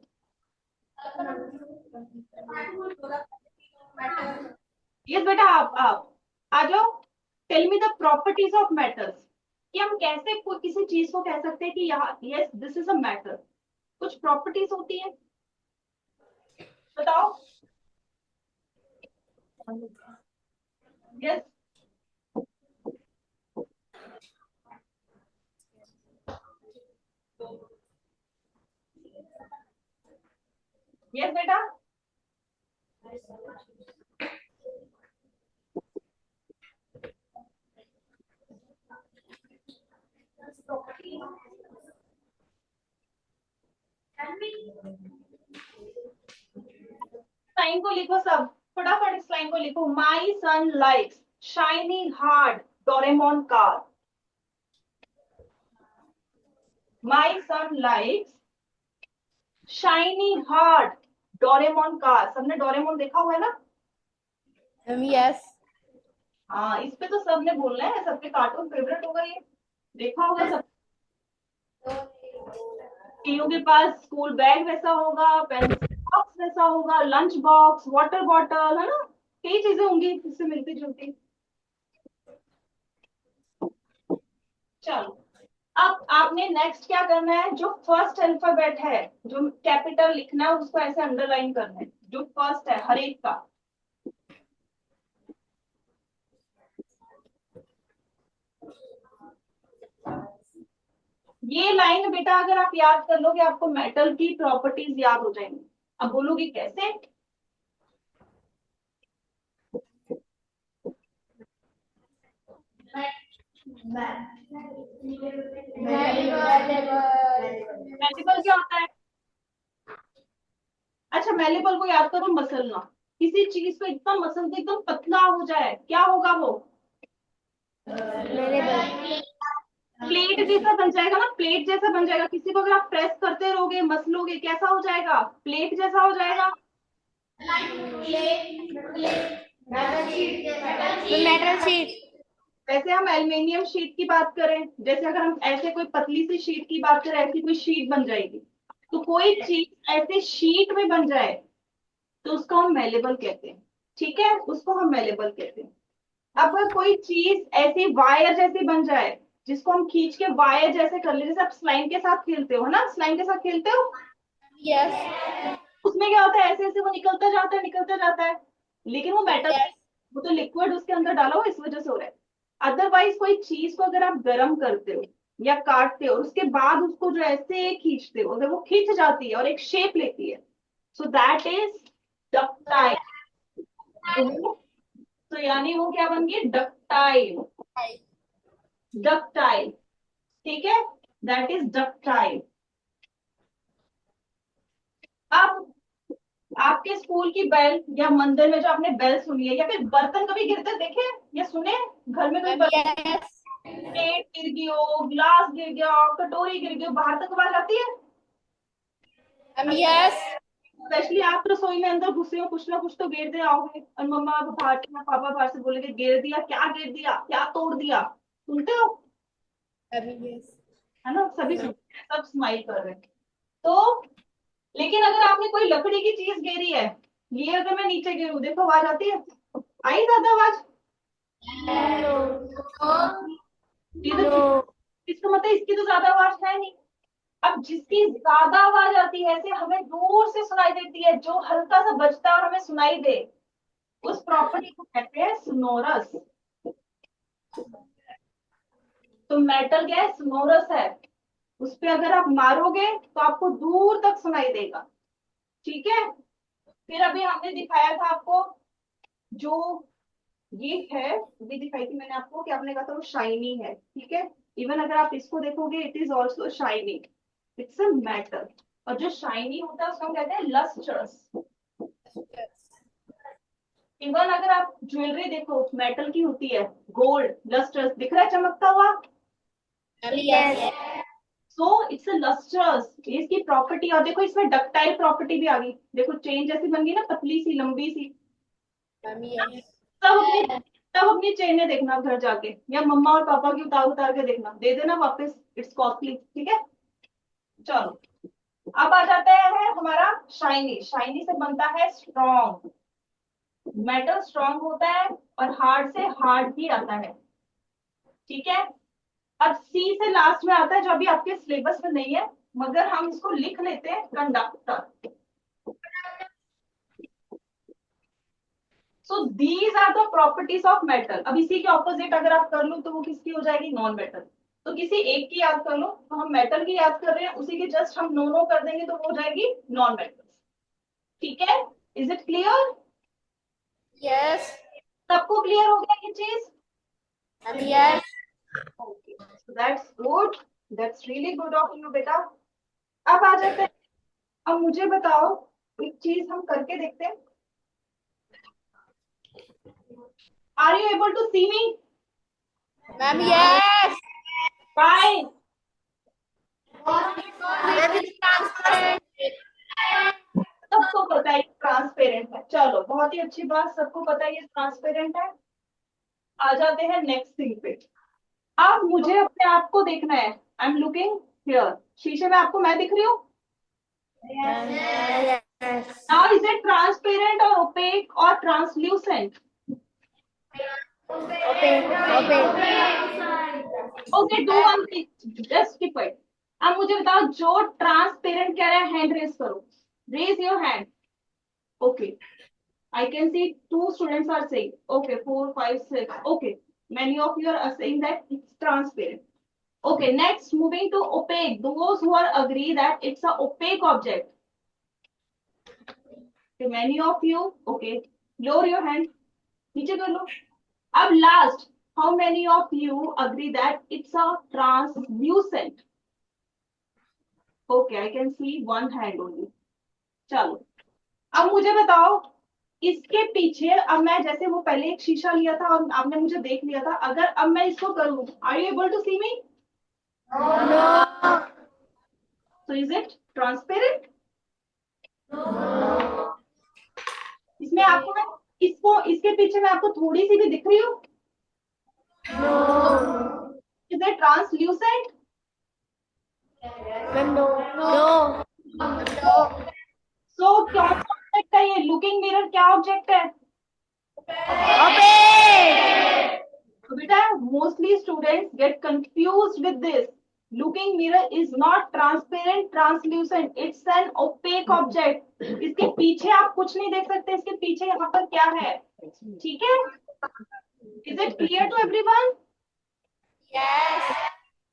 Yes बेटा, आप आ जाओ। Tell me the properties of metals, कि हम कैसे किसी चीज को कह सकते हैं कि यहाँ, yes this is a matter, कुछ प्रॉपर्टीज होती है, बताओ। यस, यस बेटा। लाइन को लिखो सब, फटाफट इस लाइन को लिखो। My son likes shiny hard Doraemon car. My son likes shiny hard Doraemon car. सबने डोरेमोन देखा हुआ है ना? Yes. हाँ, इस पे तो सबने बोलना है, सबके कार्टून फेवरेट होगा ये, देखा होगा सब। कईयों के पास स्कूल बैग वैसा होगा, पेंसिल बॉक्स वैसा होगा, लंच बॉक्स, वाटर बॉटल, है ना, कई चीजें होंगी इससे मिलती जुलती। चलो, अब आपने नेक्स्ट क्या करना है, जो फर्स्ट अल्फाबेट है, जो कैपिटल लिखना है, उसको ऐसे अंडरलाइन करना है, जो फर्स्ट है हर एक का। ये लाइन बेटा अगर आप याद कर लोगे, आपको मेटल की प्रॉपर्टीज याद हो जाएंगी। अब बोलोगे कैसे? मैजिकल क्या होता है? अच्छा, मेलेबल को याद करो, मसलना। किसी चीज को इतना मसल दे एकदम पतला हो जाए, क्या होगा वो? Malleable. प्लेट जैसा बन जाएगा ना, प्लेट जैसा बन जाएगा। किसी को अगर आप प्रेस करते रहोगे, मसलोगे, कैसा हो जाएगा? प्लेट जैसा हो जाएगा। Metal sheet. वैसे हम एल्युमिनियम शीट की बात करें, जैसे अगर हम ऐसे कोई पतली सी शीट की बात करें, ऐसी कोई शीट बन जाएगी। तो कोई चीज ऐसे शीट में बन जाए तो उसको हम मेलेबल कहते हैं। ठीक है, उसको हम मेलेबल कहते हैं। अब अगर कोई चीज ऐसी वायर जैसी बन जाए, जिसको हम खींच के वायर जैसे कर ले, जैसे आप स्लाइम के साथ खेलते हो, है ना, स्लाइम के साथ खेलते हो, Yes. उसमें क्या होता है, ऐसे ऐसे वो निकलता जाता है, निकलता जाता है। लेकिन वो मेटल, Yes. वो तो लिक्विड उसके अंदर डाला हो, इस वजह से हो रहा है। अदरवाइज कोई चीज को अगर आप गर्म करते हो या काटते हो, उसके बाद उसको जो ऐसे खींचते हो, अगर वो खींच जाती है और एक शेप लेती है, सो दैट इज डक्टाइल। तो यानी वो क्या बन गई? डक्टाइल। डक्टाइल, ठीक है, दैट इज डक्टाइल। अब आपके स्कूल की बेल या मंदिर में जो आपने बेल सुनी है, या फिर बर्तन कभी गिरते देखे या सुने? घर में कोई बर्तन, Yes. प्लेट गिर गई हो, ग्लास गिर गया हो, कटोरी गिर गई हो, बाहर तक आवाज आती है। Yes. स्पेशली आप रसोई में अंदर घुसे हो, कुछ ना कुछ तो गिर दे आओगे, और मम्मा बाहर या पापा बाहर से बोलेंगे गिर दिया, क्या गिर दिया, क्या तोड़ दिया। सुनते हो? Yes. है ना, सभी सुनते हैं, सब स्माइल कर रहे हैं। तो लेकिन अगर आपने कोई लकड़ी की चीज गिरी है, ये अगर मैं नीचे गिरूं, देखो आवाज आती है? आई ज्यादा आवाज? No. ये तो No. इसका मतलब इसकी तो ज्यादा आवाज है नहीं। अब जिसकी ज्यादा आवाज आती है, ऐसे हमें दूर से सुनाई देती है, जो हल्का सा बजता है और हमें सुनाई दे, उस प्रॉपर्टी को कहते हैं सोनोरस। तो मेटल क्या है? सोनोरस है। उस पे अगर आप मारोगे तो आपको दूर तक सुनाई देगा। ठीक है, फिर अभी हमने दिखाया था आपको, जो ये है, अभी दिखाई थी मैंने आपको कि आपने कहा था वो शाइनी है। ठीक है, इवन अगर आप इसको देखोगे, it is also shiny, it's a metal. और जो शाइनी होता है उसको हम कहते हैं लस्ट्रस। इवन अगर आप ज्वेलरी देखो, मेटल की होती है, गोल्ड लस्ट्रस, दिख रहा है चमकता हुआ। Yes. So it's a lustrous, इसकी प्रॉपर्टी। और देखो इसमें डक्टाइल प्रॉपर्टी भी आ गई, देखो चेन जैसी बन गई ना, पतली सी लंबी सी। Yes. तब अपनी तब अपनी चेनें देखना घर जाके, या मम्मा और पापा की उतार उतार के देखना, दे देना वापस, इट्स कॉस्टली। ठीक है, चलो अब आ जाता है हमारा शाइनी। शाइनी से बनता है स्ट्रॉन्ग। मेटल स्ट्रॉन्ग होता है और हार्ड से हार्ड ही आता है। ठीक है, अब सी से लास्ट में आता है, जो अभी आपके सिलेबस में नहीं है, मगर हम इसको लिख लेते हैं, conductor. So these are the properties of metal. अब इसी के ऑपोजिट अगर आप कर लो तो वो किसकी हो जाएगी? Non metal. तो किसी एक की याद कर लो, तो हम मेटल की याद कर रहे हैं, उसी के जस्ट हम नो नो कर देंगे तो वो हो जाएगी नॉन मेटल। ठीक है, इज इट क्लियर? Yes. सबको क्लियर हो गया ये चीज? Yes. Okay, so that's good, that's really good of you बेटा। अब आ जाते हैं, अब मुझे बताओ, एक चीज हम करके देखते हैं। Are you able to see me? Yes. Bye. Transparent. सबको पता है ट्रांसपेरेंट है, चलो बहुत ही अच्छी बात, सबको पता है ये ट्रांसपेरेंट है। आ जाते हैं नेक्स्ट थिंग पे। अब मुझे अपने आप को देखना है, आई एम लुकिंग हियर, शीशे में आपको मैं दिख रही हूँ? Yes. Now is it transparent or opaque or translucent? Open. Open. Okay, do one thing, just keep it. अब मुझे बताओ, जो ट्रांसपेरेंट कह रहा है, हैंड रेज करो, raise your hand. Okay, I can see two students are saying, okay, 4, 5, 6. Okay, many of you are saying that it's transparent. Okay, next moving to opaque. Those who are agree that it's a opaque object. Okay, many of you, okay, lower your hand. नीचे कर लो. अब last, how many of you agree that it's a translucent? Okay, I can see one hand only. चलो, अब मुझे बताओ, इसके पीछे अब मैं, जैसे वो पहले एक शीशा लिया था और आपने मुझे देख लिया था, अगर अब मैं इसको करूं, are you able to see me? No. So is it transparent? इसमें आपको मैं, इसको इसके पीछे मैं आपको थोड़ी सी भी दिख रही हूँ? No. Is it translucent? No. No. No. सो क्या ऑब्जेक्ट है ये? लुकिंग मिरर क्या ऑब्जेक्ट है? Opaque. तो बेटा mostly students gate confused with this. Looking mirror is not transparent translucent, it's an opaque object. इसके पीछे आप कुछ नहीं देख सकते, इसके पीछे यहाँ पर क्या है, ठीक है? Is it clear to everyone? Yes.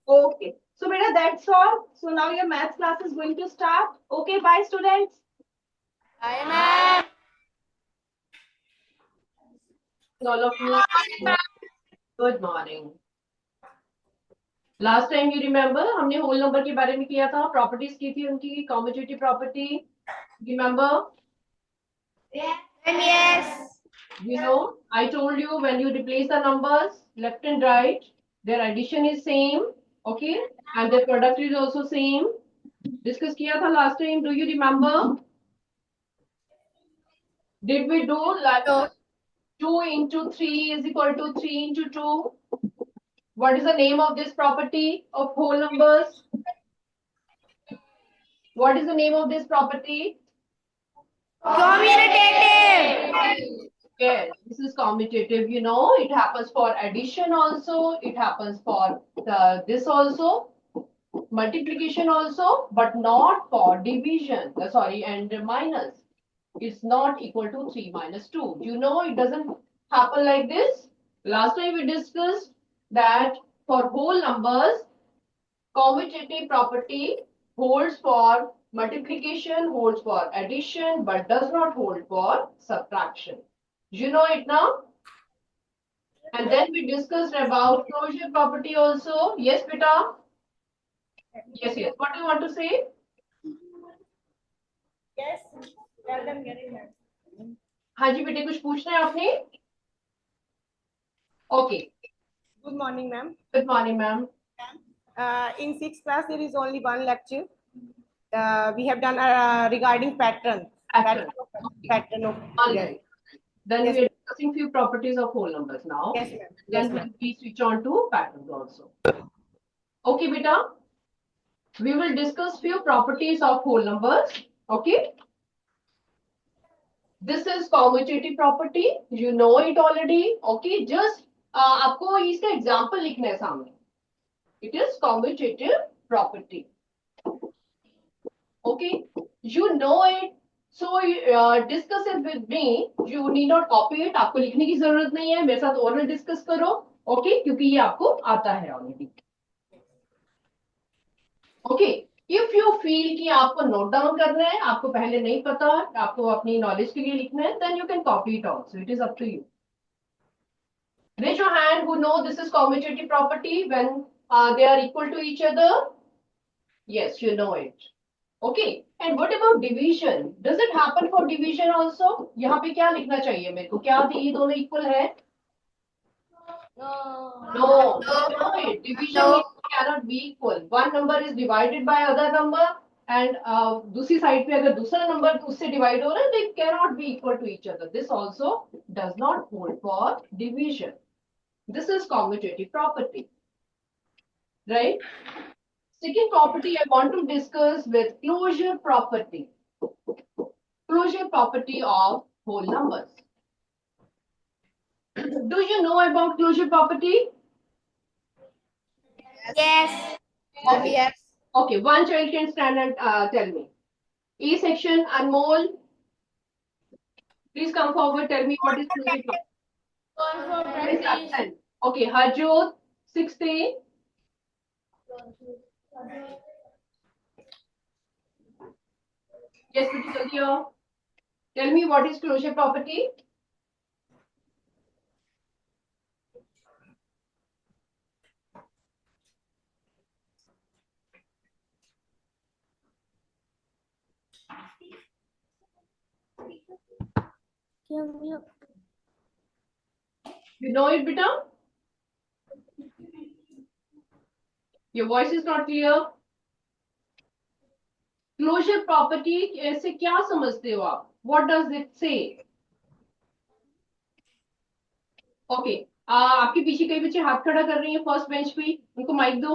Okay. So beta, that's all. So now your maths class is going to start. Okay, bye students. I am. All of you, good morning. Last time you remember हमने whole number के बारे में किया था, properties की थी उनकी, commutative property. Remember? Yes. You know, I told you when you replace the numbers left and right, their addition is same, okay, and their product is also same. Discuss किया था last time. Do you remember? Did we do like No. 2 into 3 is equal to 3 into 2? What is the name of this property of whole numbers? What is the name of this property? Commutative. Yes, this is commutative. You know, it happens for addition also. It happens for this also, multiplication also, but not for division. Sorry, and minus. It's not equal to 3 minus 2. You know, it doesn't happen like this. Last time we discussed that for whole numbers, commutative property holds for multiplication, holds for addition, but does not hold for subtraction. You know it now? And then we discussed about closure property also. Yes, beta? Yes, yes. What do you want to say? Yes. Well done, getting that. हाँ जी बेटे, कुछ पूछना है आपने? Okay. Good morning, ma'am. Good morning, ma'am. In sixth class, there is only one lecture. We have done regarding pattern. Pattern. Pattern of. All Yes, right. Then Yes. we are discussing few properties of whole numbers now. yes, ma'am. Then Yes, ma'am. we switch on to patterns also. Okay, beta. We will discuss few properties of whole numbers. Okay. This is commutative property. You know it already. Okay. Just आपको इसका example लिखना है सामने. It is commutative property. Okay. You know it. So discuss it with me. You need not copy it. आपको लिखने की जरूरत नहीं है. मेरे साथ oral discuss करो. Okay. क्योंकि ये आपको आता है already. Okay. If you feel कि आपको नोट डाउन करना है, आपको पहले नहीं पता, आपको अपनी नॉलेज के लिए लिखना है, then you can copy it also. It is up to you. Raise your hand who know this is commutative property when they are equal to each other. Yes, you know it. Okay. And what about division? Does it happen for division also? यहाँ पे क्या लिखना चाहिए मेरे को? क्या ये दोनों equal है? No. No. You know it. Division cannot be equal. One number is divided by other number, and दूसरी साइड पे अगर दूसरा नंबर उससे डिवाइड हो रहा है, they cannot be equal to each other. This also does not hold for division. This is commutative property, right? Second property I want to discuss with closure property. Closure property of whole numbers. Do you know about closure property? Yes. Okay. Yes. Okay, one child can stand and tell me. A section, Anmol. Please come forward. Tell me what is closure property. Who is absent? Okay, Harjot, 6th A. Yes, pretty clear. Tell me what is closure property. You know it, beta? Your voice is not clear. Closure property ऐसे क्या समझते हो आप? What does it say? Okay. आपके पीछे कई बच्चे हाथ खड़ा कर रही हैं फर्स्ट बेंच पे, उनको माइक दो.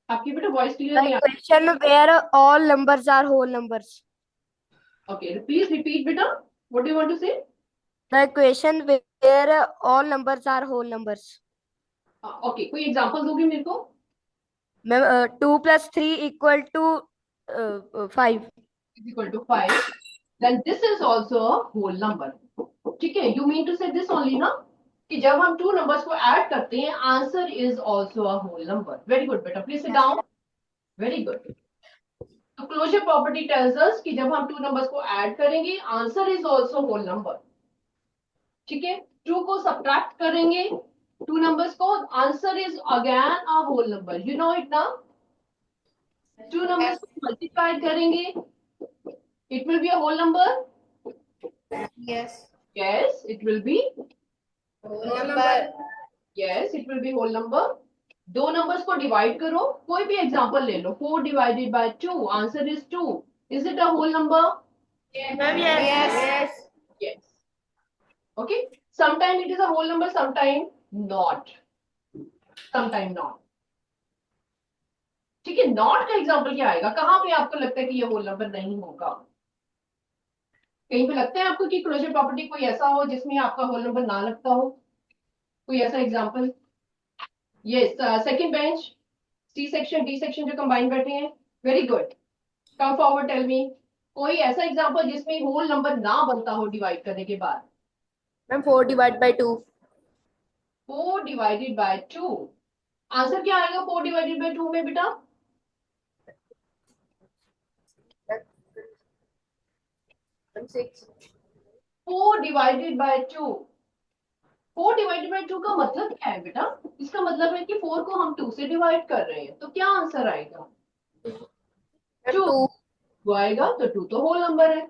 आपकी बेटा वॉइस क्लियर नहीं आ रही. Equation where all numbers are whole numbers. Okay, please repeat, beta. What do you want to say? The equation where all numbers are whole numbers. Okay, कोई example दोगे मेरे को? Ma'am, 2 plus 3 equal to 5. Is equal to 5. Then this is also a whole number. ठीक है? You mean to say this only ना? कि जब हम two numbers को add करते हैं, answer is also a whole number. Very good, beta. Please sit down. Very good. तो closure property tells us कि जब हम two numbers को add करेंगे, answer is also whole number. ठीक है? Two को subtract करेंगे, two numbers को, answer is again a whole number. You know it now? Two numbers को multiply करेंगे, it will be a whole number. Yes. Yes, it will be. Whole number. Yes, it will be whole number. दो numbers को divide करो, कोई भी example ले लो. 4 divided by 2, answer is 2. Is it a whole number? Ma'am, yes. Yes. Okay. Sometime it is a whole number, sometime not. Sometime not. ठीक है, not का example क्या आएगा? कहाँ पे आपको लगता है कि ये होल नंबर नहीं होगा? कहीं पे लगता है आपको कि क्लोजर प्रॉपर्टी कोई ऐसा हो जिसमें आपका होल नंबर ना लगता हो? कोई ऐसा example? Yes, second bench, C section D section जो कंबाइन बैठे हैं. Very good. Come forward, tell me. कोई ऐसा एग्जाम्पल जिसमें होल नंबर ना बनता हो डिवाइड करने के बाद? Ma'am, 4 divided by 2. 4 divided by 2. Answer क्या आएगा 4 डिवाइडेड बाय 2 में बेटा? 6. 4 डिवाइडेड बाय 2. 4 डिवाइडेड बाय 2 का मतलब क्या है बेटा? इसका मतलब है कि 4 को हम 2 से डिवाइड कर रहे हैं, तो क्या आंसर आएगा? 2 आएगा, तो 2 तो होल नंबर है.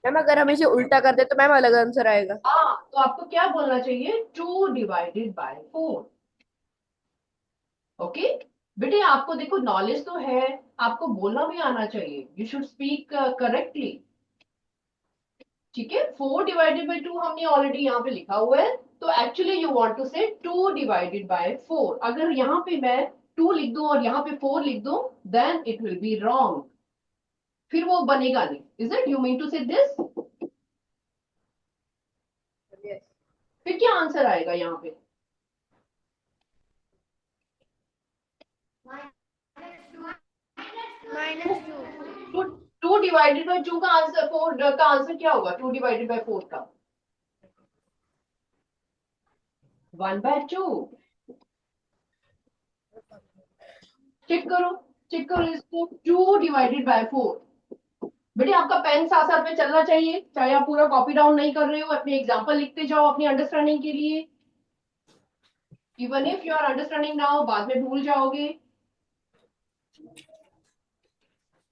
मैम, अगर हम इसे उल्टा कर दे तो मैम अलग आंसर आएगा. हाँ, तो आपको क्या बोलना चाहिए? 2 डिवाइडेड बाय 4. ओके बेटे, आपको देखो नॉलेज तो है, आपको बोलना भी आना चाहिए. You should speak correctly. ठीक है, 4 डिवाइडेड बाय 2 हमने ऑलरेडी यहाँ पे लिखा हुआ है, तो एक्चुअली यू वांट टू से 2 डिवाइडेड बाय 4. अगर यहाँ पे मैं 2 लिख दूं और यहाँ पे 4 लिख दूं, then it will be wrong. फिर वो बनेगा नहीं. Is it? You mean to say this? फिर क्या आंसर आएगा यहाँ पे? -2. 2 डिवाइडेड बाय 2 का आंसर 4 का आंसर क्या होगा? 2 डिवाइडेड बाय 4 का 1/2. चेक करो, चेक करो इसको. 2 डिवाइडेड बाय 4. बेटे, आपका पेन साथ साथ में चलना चाहिए, चाहे आप पूरा कॉपी डाउन नहीं कर रहे हो, अपने एग्जांपल लिखते जाओ अपनी अंडरस्टैंडिंग के लिए. Even if you are understanding now, बाद में भूल जाओगे.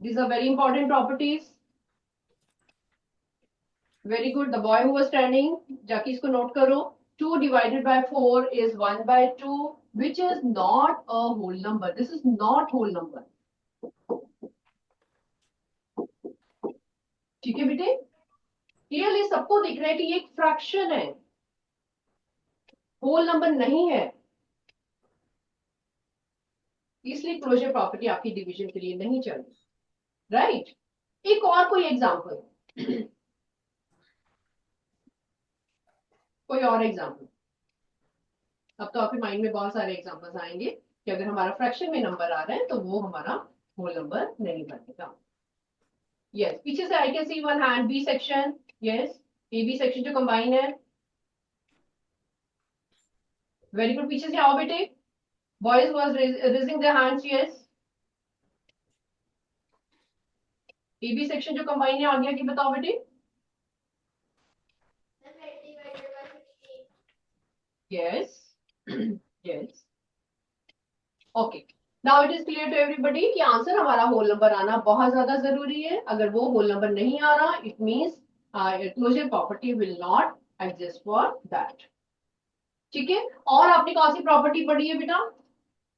These are very important properties. Very good. The boy who was standing, जाके इसको नोट करो. 2 divided by 4 is 1/2, which is not a whole number. This is not whole number. ठीक है बेटे, क्लियरली सबको दिख रहा है कि ये एक फ्रैक्शन है, होल नंबर नहीं है. इसलिए क्लोजर प्रॉपर्टी आपकी डिवीजन के लिए नहीं चल रही. राइट? एक और कोई एग्जांपल? कोई और एग्जांपल? अब तो आपके माइंड में बहुत सारे एग्जांपल्स आएंगे कि अगर हमारा फ्रैक्शन में नंबर आ रहा है तो वो हमारा होल नंबर नहीं बनेगा. यस, पीछे से I can see one hand. B section. Yes, A B section जो कंबाइन है. Very good. पीछे से आओ बेटे. Boys was raising their hands. Yes, A B section जो कंबाइन है, आगे आगे बताओ बेटे. Yes. Yes. Okay, now it is clear to everybody कि आंसर हमारा होल नंबर आना बहुत ज्यादा जरूरी है. अगर वो होल नंबर नहीं आ रहा, it means closure property will not exist for that. ठीक है. और आपने कौन सी प्रॉपर्टी पढ़ी है बेटा?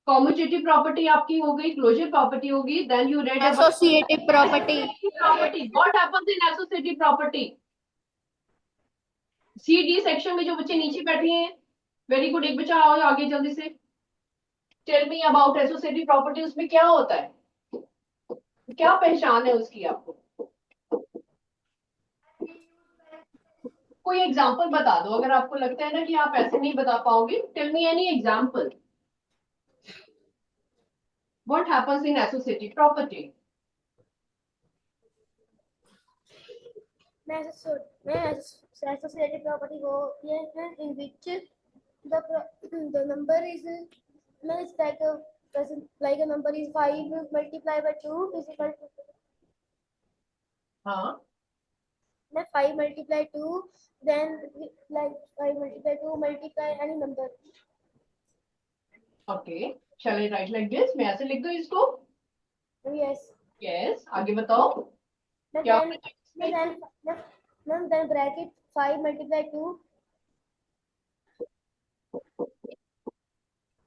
कॉम्यूटेटिव प्रॉपर्टी आपकी हो गई, क्लोजर प्रॉपर्टी होगी. Then you read Associative property. Property. What happens in associative property? C D section में जो बच्चे नीचे बैठे हैं, वेरी गुड. एक बच्चा आओ आगे जल्दी से. Tell me about associative property. उसमें क्या होता है, क्या पहचान है उसकी आपको? कोई एग्जांपल बता दो. अगर आपको लगता है ना कि आप ऐसे नहीं बता पाओगे, tell me any example. What happens in associative property? Associative property वो ये है in which the number is it's like a number is 5 multiplied by 2 is equal to हाँ. 5 multiply 2 then like 5 multiply 2 multiply any number. Okay. Shall I write like this? मैं ऐसे लिख दूं इसको? Yes. Yes. आगे बताओ. Then क्या then bracket 5 multiply 2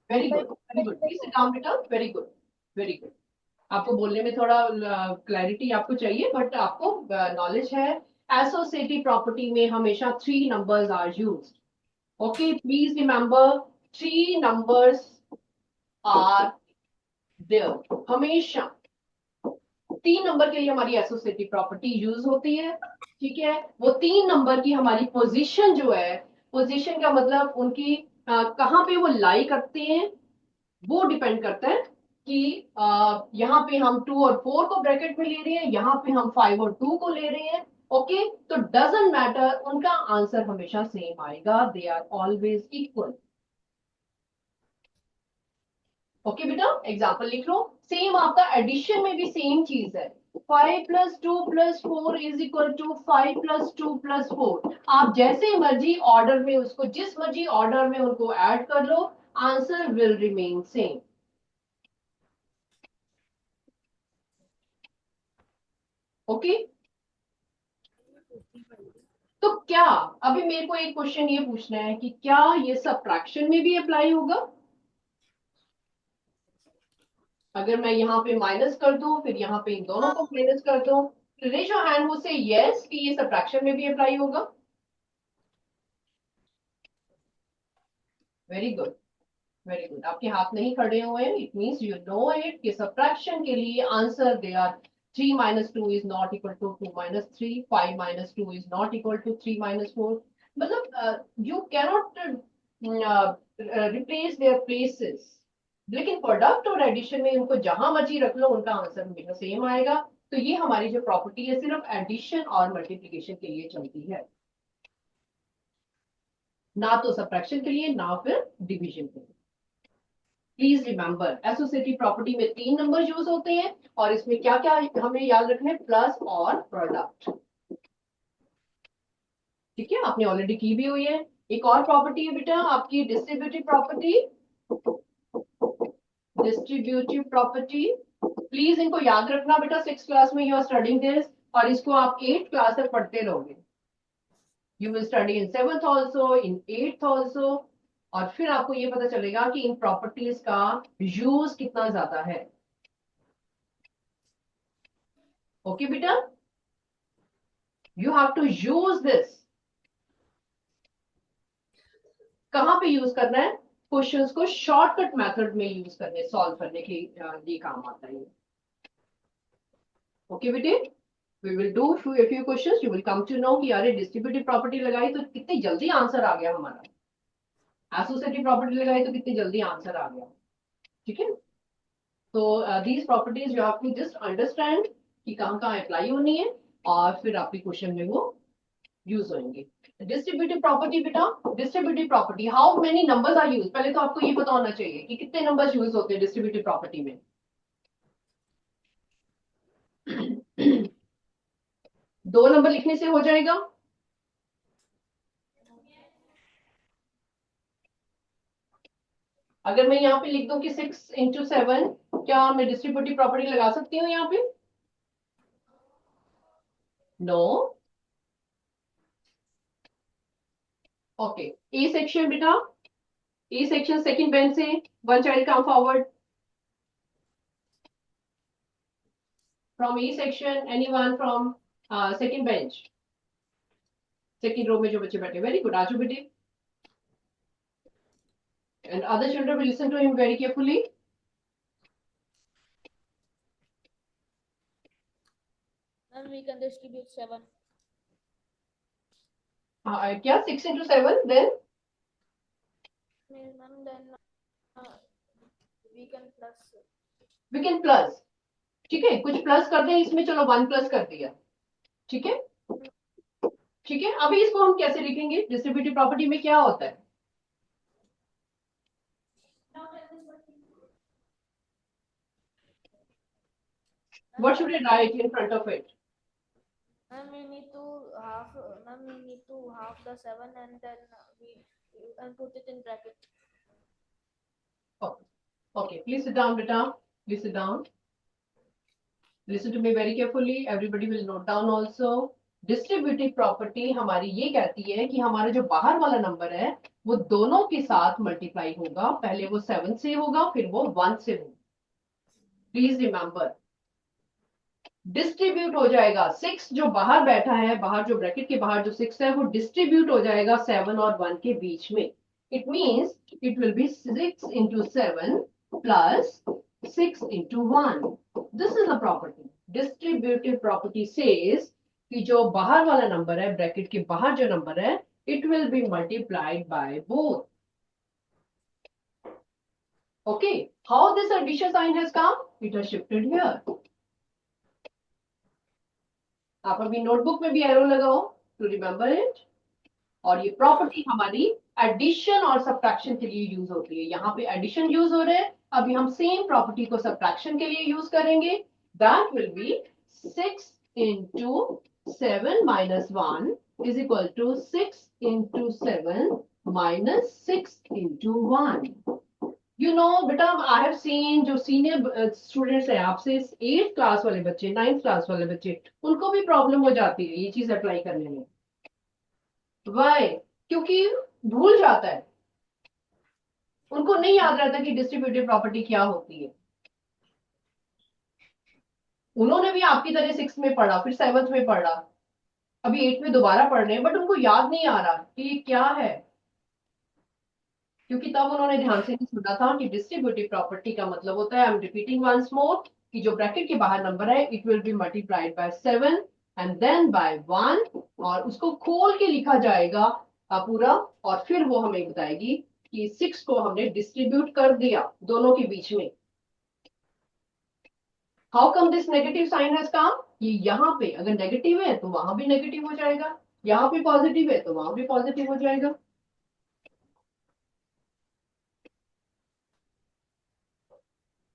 very good, very good. Please sit down बेटा. Very good, very good. आपको बोलने में थोड़ा क्लैरिटी आपको चाहिए, बट आपको नॉलेज है. एसोसिएटिव प्रॉपर्टी में हमेशा 3 numbers are used. Okay, please remember 3 numbers are there. हमेशा 3 नंबर के लिए हमारी एसोसिएटिव प्रॉपर्टी यूज होती है. ठीक है. वो 3 नंबर की हमारी पोजीशन जो है, पोजीशन का मतलब उनकी कहाँ पे वो लाई करते हैं, वो डिपेंड करता है कि यहाँ पे हम 2 और 4 को ब्रैकेट में ले रहे हैं, यहाँ पे हम 5 और 2 को ले रहे हैं. ओके. तो डजंट मैटर, उनका आंसर हमेशा सेम आएगा. They are always equal. Okay बेटा, एग्जाम्पल लिख लो. सेम आपका एडिशन में भी सेम चीज है. 5 plus 2 plus 4 is equal to 5 plus 2 plus 4. आप जैसे मर्जी ऑर्डर में उसको, जिस मर्जी ऑर्डर में उनको ऐड कर लो, answer will remain same. Okay. तो क्या, अभी मेरे को एक क्वेश्चन ये पूछना है कि क्या ये सबट्रैक्शन में भी अप्लाई होगा? अगर मैं यहाँ पे माइनस कर दूं, फिर यहाँ पे इन दोनों को माइनस कर दूं, रेज योर हैंड हु से यस कि ये सबट्रैक्शन में भी अप्लाई होगा. Very good, very good. आपके हाथ नहीं खड़े हुए हैं, it means you know it कि सबट्रैक्शन के लिए answer they are 3 minus 2 is not equal to 2 minus 3. 5 minus 2 is not equal to 3 minus 4. मतलब you cannot replace their places. लेकिन प्रोडक्ट और एडिशन में उनको जहां मर्जी रख लो, उनका आंसर हमेशा सेम आएगा. तो ये हमारी जो प्रॉपर्टी है सिर्फ एडिशन और मल्टीप्लिकेशन के लिए चलती है, ना तो सबट्रैक्शन के लिए, ना फिर डिवीजन के लिए. प्लीज रिमेंबर, एसोसिएटिव प्रॉपर्टी में 3 नंबर यूज होते हैं, और इसमें क्या क्या हमें याद रखना है? प्लस और प्रोडक्ट. ठीक है, आपने ऑलरेडी की भी हुई है. एक और प्रॉपर्टी है बेटा आपकी, distributive property. Distributive property, please इनको याद रखना बेटा. 6th क्लास में यू आर स्टडिंग दिस, और इसको आप 8th क्लास तक पढ़ते रहोगे. You will study in 7th also, in 8th also, और फिर आपको ये पता चलेगा कि इन प्रॉपर्टीज का यूज कितना ज्यादा है. ओके बेटा, you have to use this. कहां पे यूज करना है? क्वेश्चंस को शॉर्टकट मेथड में यूज करने, सॉल्व करने के लिए काम आता है. ओके बेटे, we will do few questions. You will come to know कि अरे डिस्ट्रीब्यूटिव प्रॉपर्टी लगाई तो कितनी जल्दी आंसर आ गया हमारा, एसोसिएटिव प्रॉपर्टी लगाई तो कितनी जल्दी आंसर आ गया. ठीक है. तो these properties you have to just understand कि कहाँ कहाँ अप्लाई होनी है, और फिर आपके क्वेश्चन में वो यूज होंगे. डिस्ट्रीब्यूटिव प्रॉपर्टी बेटा, distributive property, how many numbers are use? पहले तो आपको ये पता होना चाहिए कि कितने नंबर्स यूज होते हैं डिस्ट्रीब्यूटिव प्रॉपर्टी में. 2 नंबर लिखने से हो जाएगा? अगर मैं यहाँ पे लिख दूं कि 6 × 7, क्या मैं डिस्ट्रीब्यूटिव प्रॉपर्टी लगा सकती हूँ यहाँ पे? नो। ओके, ए सेक्शन बेटा, ए सेक्शन सेकंड बेंच से one child come forward from A section, anyone from second bench, second row में जो बच्चे बैठे, वेरी गुड, आजू बेटे. And other children will listen to him very carefully. And we can distribute 7. क्या 6 × 7 then? Ma'am, then we can plus. We can plus. ठीक है, कुछ प्लस कर दें इसमें, चलो 1 प्लस कर दिया. ठीक है, ठीक है. अभी इसको हम कैसे लिखेंगे? डिस्ट्रीब्यूटिव प्रॉपर्टी में क्या होता है? What should I write in front of it? And we need to half. Ma'am, we need to half the 7 and then we and put it in bracket. Okay, please sit down, beta. Please sit down. Listen to me very carefully. Everybody will note down also. Distributive property हमारी ये कहती है कि हमारा जो बाहर वाला number है वो दोनों के साथ मल्टीप्लाई होगा. पहले वो 7 से होगा, फिर वो 1 से होगा. प्लीज रिमेंबर, डिस्ट्रीब्यूट हो जाएगा. 6 जो बाहर बैठा है, बाहर जो ब्रैकेट के बाहर जो 6 है, वो डिस्ट्रीब्यूट हो जाएगा 7 और 1 के बीच में. It means it will B 6 × 7 plus 6 × 1. This is a property. Distributive property says कि जो बाहर वाला नंबर है, ब्रैकेट के बाहर जो नंबर है, it will be multiplied by both. Okay, how this addition sign has come? It has shifted here. आप अभी नोटबुक में भी एरो लगाओ टू रिमेम्बर इट. और ये प्रॉपर्टी हमारी एडिशन और सब्ट्रैक्शन के लिए यूज होती है. यहाँ पे एडिशन यूज हो रहा है, अभी हम सेम प्रॉपर्टी को सब्ट्रैक्शन के लिए यूज करेंगे. That will be 6 × 7 - 1 is equal to 6 × 7 - 6 × 1. You know बेटा, आई हैव सीन जो सीनियर स्टूडेंट्स हैं आपसे, 8th क्लास वाले बच्चे, 9th क्लास वाले बच्चे, उनको भी प्रॉब्लम हो जाती है ये चीज अप्लाई करने में. वाई? क्योंकि भूल जाता है, उनको नहीं याद रहता कि डिस्ट्रीब्यूटिव प्रॉपर्टी क्या होती है. उन्होंने भी आपकी तरह 6 में पढ़ा, फिर 7th में पढ़ा, अभी 8th में दोबारा पढ़ रहे हैं, बट उनको याद नहीं आ रहा कि ये क्या है, क्योंकि तब उन्होंने ध्यान से नहीं सुना था कि डिस्ट्रीब्यूटिव प्रॉपर्टी का मतलब होता है, I am repeating once more, कि जो ब्रैकेट के बाहर नंबर है, it will be multiplied by 7 and then by 1, और उसको खोल के लिखा जाएगा पूरा, और फिर वो हमें बताएगी कि 6 को हमने डिस्ट्रीब्यूट कर दिया दोनों के बीच में. How come this negative sign has come? ये यहाँ पे अगर नेगेटिव है तो वहां भी नेगेटिव हो जाएगा, यहाँ पे पॉजिटिव है तो वहां भी पॉजिटिव हो जाएगा.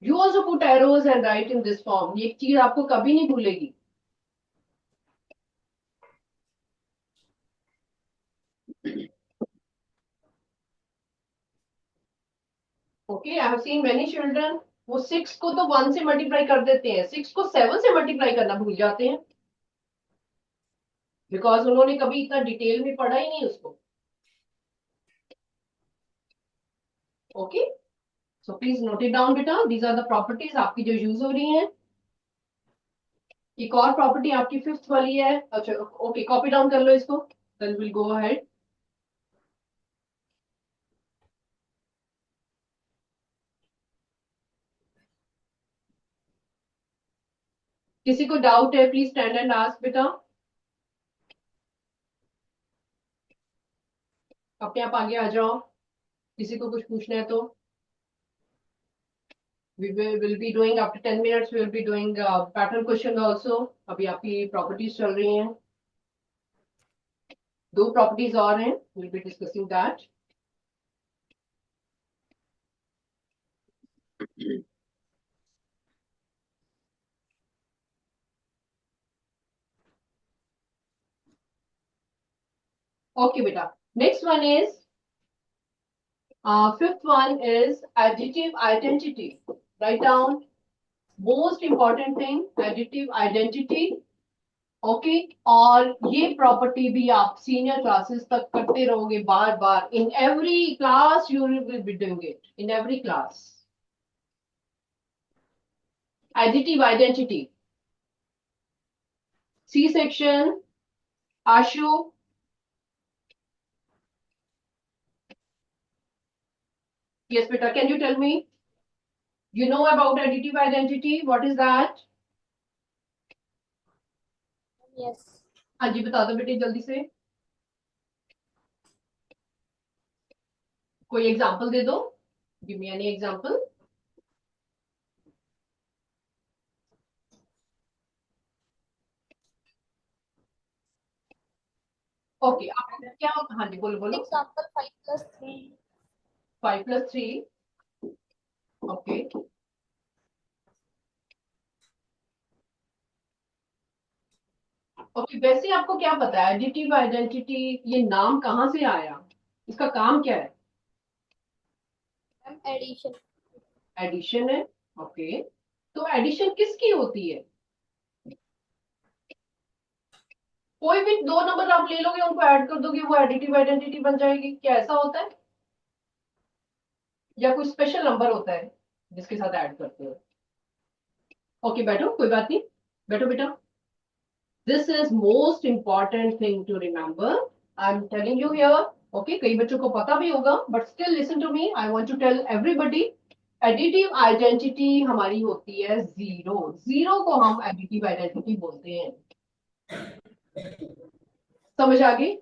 You also put arrows and write in this form. ये एक चीज आपको कभी नहीं भूलेगी. Okay, I have seen many children, वो 6 को तो 1 से मल्टीप्लाई कर देते हैं, 6 को 7 से मल्टीप्लाई करना भूल जाते हैं, बिकॉज उन्होंने कभी इतना डिटेल में पढ़ा ही नहीं उसको. Okay, so please note it down बेटा. दीज आर द प्रॉपर्टीज आपकी जो यूज हो रही हैं. एक और प्रॉपर्टी आपकी 5th वाली है. अच्छा, ओके, कॉपी डाउन कर लो इसको, देन विल गो अहेड. किसी को डाउट है, प्लीज स्टैंड एंड आस्क बेटा. अपने आप आगे आ जाओ, किसी को कुछ पूछना है तो. We will be doing after 10 minutes. We will be doing pattern question also. अभी आपकी properties चल रही हैं. 2 properties और हैं. We'll be discussing that. Okay, beta. Next one is Fifth one is additive identity. Write down most important thing, additive identity. Okay और ये property भी आप सीनियर क्लासेस तक करते रहोगे बार बार. In every class you will be doing it, in every class. Additive identity. C section. Ashu. Yes beta, can you tell me, you know about additive identity, what is that? Yes. हाँ जी बता दो बेटे जल्दी से. कोई एग्जांपल दे दो. Give me any example. Okay आप क्या. हाँ जी बोलो बोलो. Example 5 plus 3. 5 plus 3. Okay okay. वैसे आपको क्या पता है एडिटिव आइडेंटिटी ये नाम कहाँ से आया, इसका काम क्या है? Addition. एडिशन है. ओके तो एडिशन किसकी होती है? कोई भी दो नंबर आप ले लोगे उनको ऐड कर दोगे वो एडिटिव आइडेंटिटी बन जाएगी, क्या ऐसा होता है? या कोई स्पेशल नंबर होता है जिसके साथ ऐड करते हो? ओके बैठो कोई बात नहीं. बैठो बेटा. This is most important thing to remember. I'm telling you here. Okay, कई बच्चों को पता भी होगा, but still listen to me. I want to tell everybody. Additive identity हमारी होती है जीरो. जीरो को हम additive identity बोलते हैं. समझ आ गई?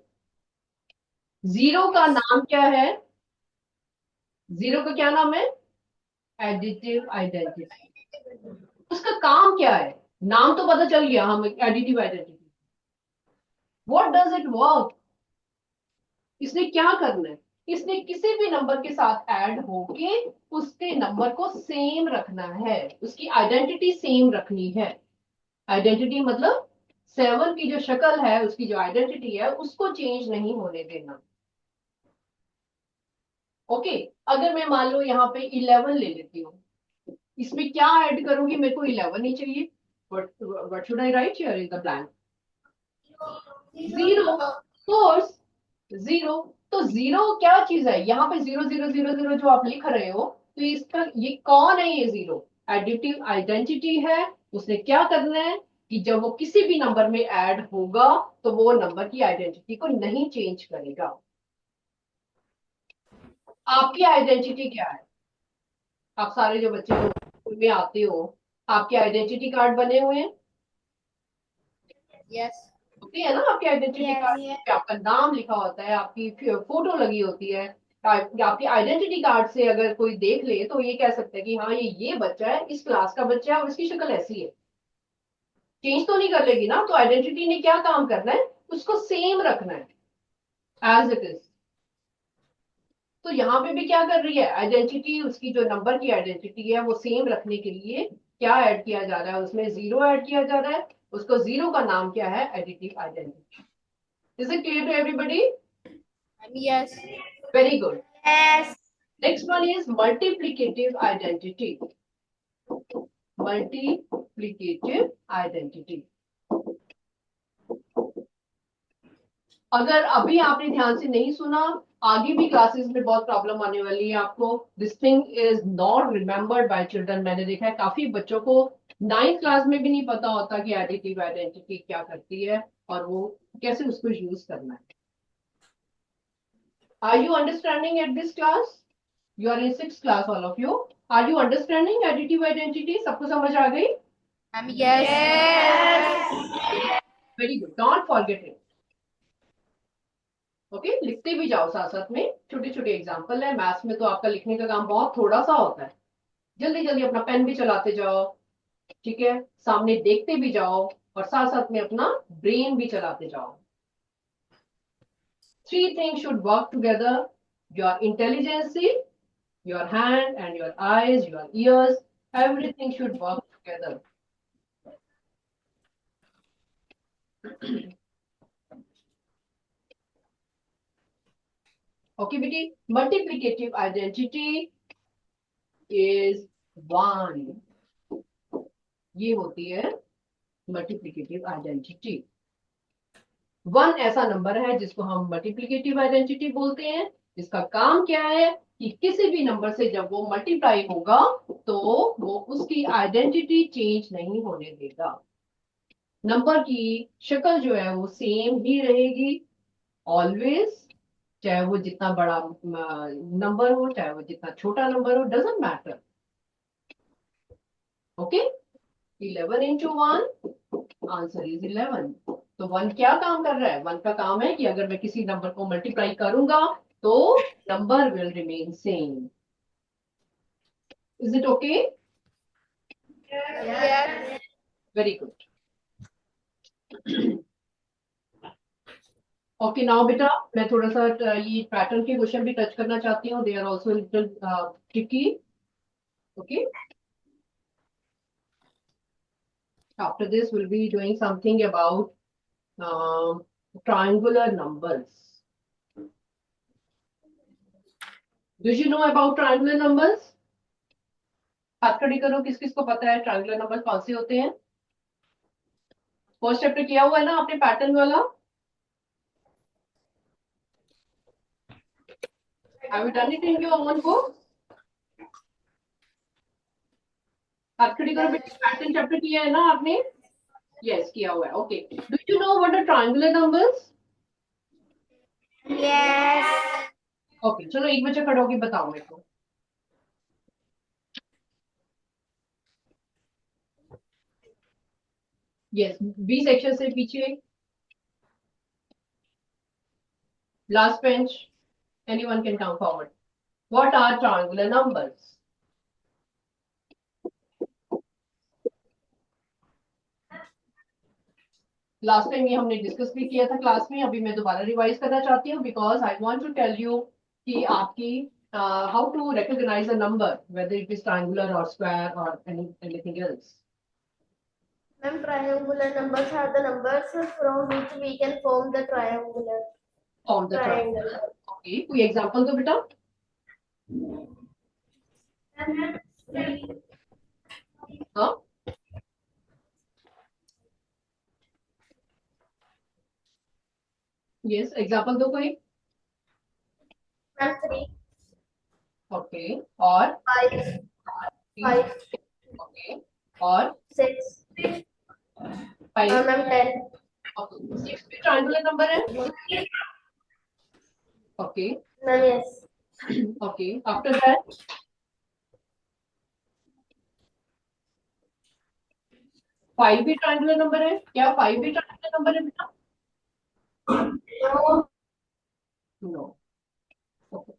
जीरो का नाम क्या है? जीरो का क्या नाम है? Additive identity. उसका काम क्या है? नाम तो पता चल गया हम additive identity. What does it work? इसने क्या करना है? इसने किसी भी नंबर के साथ ऐड होके उसके नंबर को सेम रखना है, उसकी आइडेंटिटी सेम रखनी है. आइडेंटिटी मतलब 7 की जो शक्ल है उसकी जो आइडेंटिटी है उसको चेंज नहीं होने देना. ओके अगर मैं मान लो यहाँ पे 11 ले लेती हूँ, इसमें क्या ऐड करूंगी? मेरे को 11 ही चाहिए. What should I right here in the blank? Zero. Course zero. तो जीरो क्या चीज है? यहाँ पे 0 0 0 0 जो आप लिख रहे हो तो इसका ये कौन है? ये जीरो एडिटिव आइडेंटिटी है. उसने क्या करना है कि जब वो किसी भी नंबर में ऐड होगा तो वो नंबर की आइडेंटिटी को नहीं चेंज करेगा. आपकी आइडेंटिटी क्या है? आप सारे जो बच्चे लोग स्कूल में आते हो आपके आइडेंटिटी कार्ड बने हुए हैं. Yes. होती है ना आपके आइडेंटिटी Yes, कार्ड yes. पे आपका नाम लिखा होता है, आपकी फोटो लगी होती है. आपकी आइडेंटिटी कार्ड से अगर कोई देख ले तो ये कह सकता है कि हाँ ये बच्चा है, इस क्लास का बच्चा है और इसकी शक्ल ऐसी है. चेंज तो नहीं कर लेगी ना. तो आइडेंटिटी ने क्या काम करना है? उसको सेम रखना है एज इट इज. तो यहाँ पे भी क्या कर रही है आइडेंटिटी? उसकी जो नंबर की आइडेंटिटी है वो सेम रखने के लिए क्या ऐड किया जा रहा है? उसमें जीरो ऐड किया जा रहा है. उसको जीरो का नाम क्या है? Additive identity. Is it clear to everybody? Yes. Very good. Yes. Next one is multiplicative identity. Multiplicative identity. अगर अभी आपने ध्यान से नहीं सुना आगे भी क्लासेस में बहुत प्रॉब्लम आने वाली है आपको. This thing is not remembered bye children. मैंने देखा है काफी बच्चों को 9th क्लास में भी नहीं पता होता कि एडिटिव आइडेंटिटी क्या करती है और वो कैसे उसको यूज करना है. Are you understanding at this class? You are in 6th class, all of you. Are you understanding additive identity? सबको समझ आ गई? Yes. Very good. Don't forget it. Okay लिखते भी जाओ साथ साथ में. छोटे छोटे एग्जाम्पल है. मैथ्स में तो आपका लिखने का काम बहुत थोड़ा सा होता है. जल्दी जल्दी अपना पेन भी चलाते जाओ. ठीक है सामने देखते भी जाओ और साथ साथ में अपना ब्रेन भी चलाते जाओ. 3 things should work together. Your intelligence, your hand and your eyes, your ears, everything should work together. Okay बेटी, मल्टीप्लिकेटिव आइडेंटिटी इज 1, ये होती है मल्टीप्लिकेटिव आइडेंटिटी। 1 ऐसा नंबर है जिसको हम मल्टीप्लिकेटिव आइडेंटिटी बोलते हैं। इसका काम क्या है कि किसी भी नंबर से जब वो मल्टीप्लाई होगा तो वो उसकी आइडेंटिटी चेंज नहीं होने देगा। नंबर की शक्ल जो है वो सेम ही रहेगी ऑलवेज, चाहे वो जितना बड़ा नंबर हो, चाहे वो जितना छोटा नंबर हो, doesn't matter. Okay, 11 into 1, answer is 11। तो 1 क्या काम कर रहा है? 1 का काम है कि अगर मैं किसी नंबर को मल्टीप्लाई करूंगा तो number will remain same. Is it okay? Yes. Very good. Okay now बेटा, मैं थोड़ा सा ये पैटर्न के क्वेश्चन भी टच करना चाहती हूँ। They are also little tricky. Okay, after this will be doing something about triangular numbers. Do you know about triangular numbers? हाथ खड़ी करो, किस किस को पता है ट्रायंगुलर नंबर कौन से होते हैं? फर्स्ट चैप्टर किया हुआ है ना आपने पैटर्न वाला? Have you done it in your own book? हाथ खड़ी करो बेटा, पैटर्न चैप्टर किया है ना आपने? यस, किया हुआ है। Okay, do you know what are triangular numbers? Yes. Okay, चलो एक बच्चा खड़ा होकर बताओ मेरे को। यस, बी सेक्शन से पीछे, last bench, anyone can come forward. What are triangular numbers? Last time ये हमने डिस्कस भी किया था क्लास में, अभी मैं दोबारा रिवाइज करना चाहती हूँ because I want to tell you कि आपकी how to recognise a number whether it is triangular और स्क्वायर और anything else. Ma'am, triangular numbers are the numbers from which we can form the triangular form the triangle. Triangular. Okay, कोई example दो बेटा। हाँ, yes, example दो कोई। Ma'am, 3, okay, और 5, 5, okay, और 6. 5। Ma'am, 10. ओके, 6 भी ट्रायंगुलर नंबर है। Okay, Ma'am, yes. Okay, after that 5 भी ट्रायंगुलर नंबर है क्या? 5 भी ट्रायंगुलर नंबर है बेटा? No. No. Okay,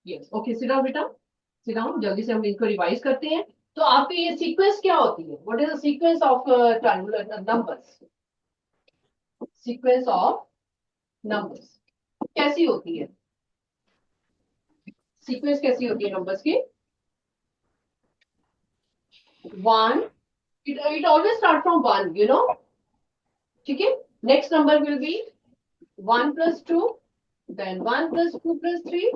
yes, okay, sit down बेटा, सिट डाउन। जल्दी से हम इनको रिवाइज करते हैं। तो आपकी ये सीक्वेंस क्या होती है? What is the sequence of triangular numbers? Sequence of numbers कैसी होती है? सीक्वेंस कैसी होती है नंबर्स की? 1, it always start from 1, you know. ठीक है, next number will be 1 plus 2, then 1 plus 2 plus 3.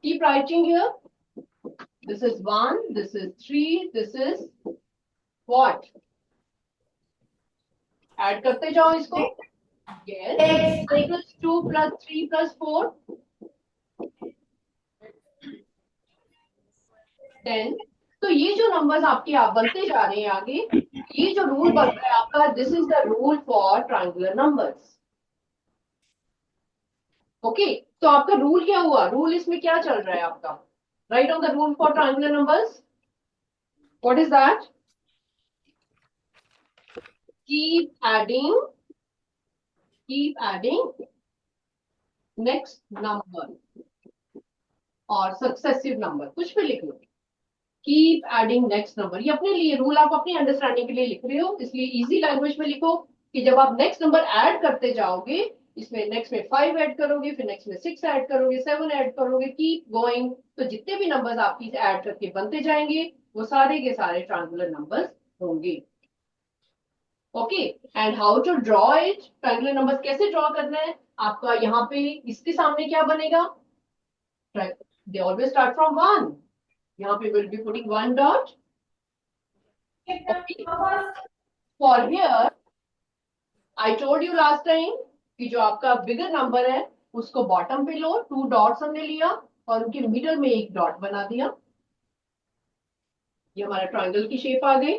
Keep writing here. This is 1, this is 3, this is what? Add करते जाओ इसको। Yes. 1 plus 2 plus 3 plus 4. 10. तो ये जो नंबर्स आपके आप बनते जा रहे हैं आगे, ये जो रूल बन रहा है आपका, this is the rule for triangular numbers. Okay, तो आपका रूल क्या हुआ? रूल इसमें क्या चल रहा है आपका? Right on the rule for triangular numbers. What is that? Keep adding next number और सक्सेसिव नंबर, कुछ भी लिख लो। कीप एडिंग नेक्स्ट नंबर, ये अपने लिए रूल आप अपनी अंडरस्टैंडिंग के लिए लिख रहे हो, इसलिए इजी लैंग्वेज में लिखो कि जब आप नेक्स्ट नंबर ऐड करते जाओगे, इसमें नेक्स्ट में 5 ऐड करोगे, फिर नेक्स्ट में 6 ऐड करोगे, 7 ऐड करोगे, कीप गोइंग, तो जितने भी नंबर्स आप ऐड करके बनते जाएंगे वो सारे के सारे ट्रायंगुलर नंबर्स होंगे। Okay, and how to draw it, triangular numbers कैसे ड्रॉ करना है आपका, यहाँ पे इसके सामने क्या बनेगा, दे ऑलवेज स्टार्ट फ्रॉम 1, यहाँ पे will be putting 1 dot, okay, for here I told you last time कि जो आपका बिगर नंबर है उसको बॉटम पे लो, 2 डॉट्स हमने लिया और उनके मिडल में एक डॉट बना दिया, ये हमारा ट्रायंगल की शेप आ गई।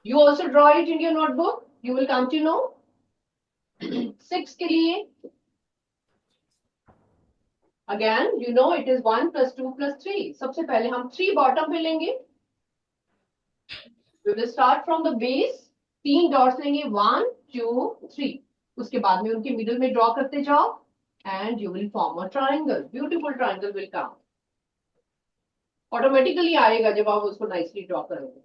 You also draw it in your notebook. You will come to know. 6 के लिए again you know it is 1 plus 2 plus 3. सबसे पहले हम 3 बॉटम पे लेंगे. We will start from the base. 3 dots लेंगे 1 2 3. उसके बाद में उनके मिडल में ड्रॉ करते जाओ and you will form a triangle. Beautiful triangle will come. Automatically आएगा जब आप उसको nicely ड्रॉ करोगे.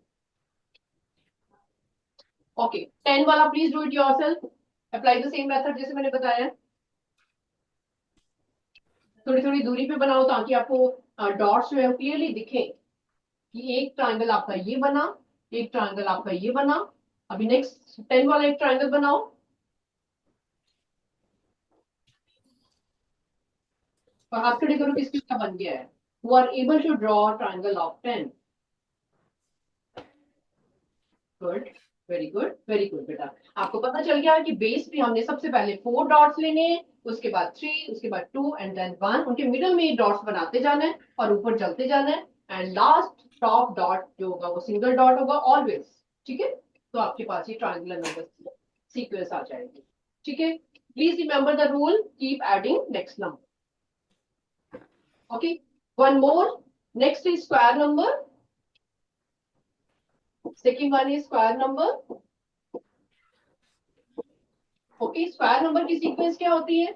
Okay, 10 वाला please do it yourself. Apply the same method जैसे मैंने बताया. थोड़ी थोड़ी दूरी पे बनाओ ताकि आपको डॉट्स जो है क्लियरली दिखे कि एक ट्रायंगल आपका ये बना, एक ट्रायंगल आपका ये बना। अभी नेक्स्ट 10 वाला एक ट्रायंगल बनाओ। और हाथ खड़े करो किसकी क्या बन गया है। Who are able to draw a triangle of 10? Good, very good, very good बेटा। आपको पता चल गया कि बेस पे हमने सबसे पहले 4 डॉट्स लेने हैं, उसके बाद 3, उसके बाद 2 एंड देन 1, उनके मिडल में डॉट्स बनाते जाना है और ऊपर चलते जाना है एंड लास्ट टॉप डॉट जो होगा वो सिंगल डॉट होगा ऑलवेज। ठीक है, तो आपके पास ये ट्रायंगुलर नंबर सीक्वेंस आ जाएगी। ठीक है, please remember the rule, keep adding next number. Okay, one more, next is square number, second one is square number. Okay, square number की सीक्वेंस क्या होती है?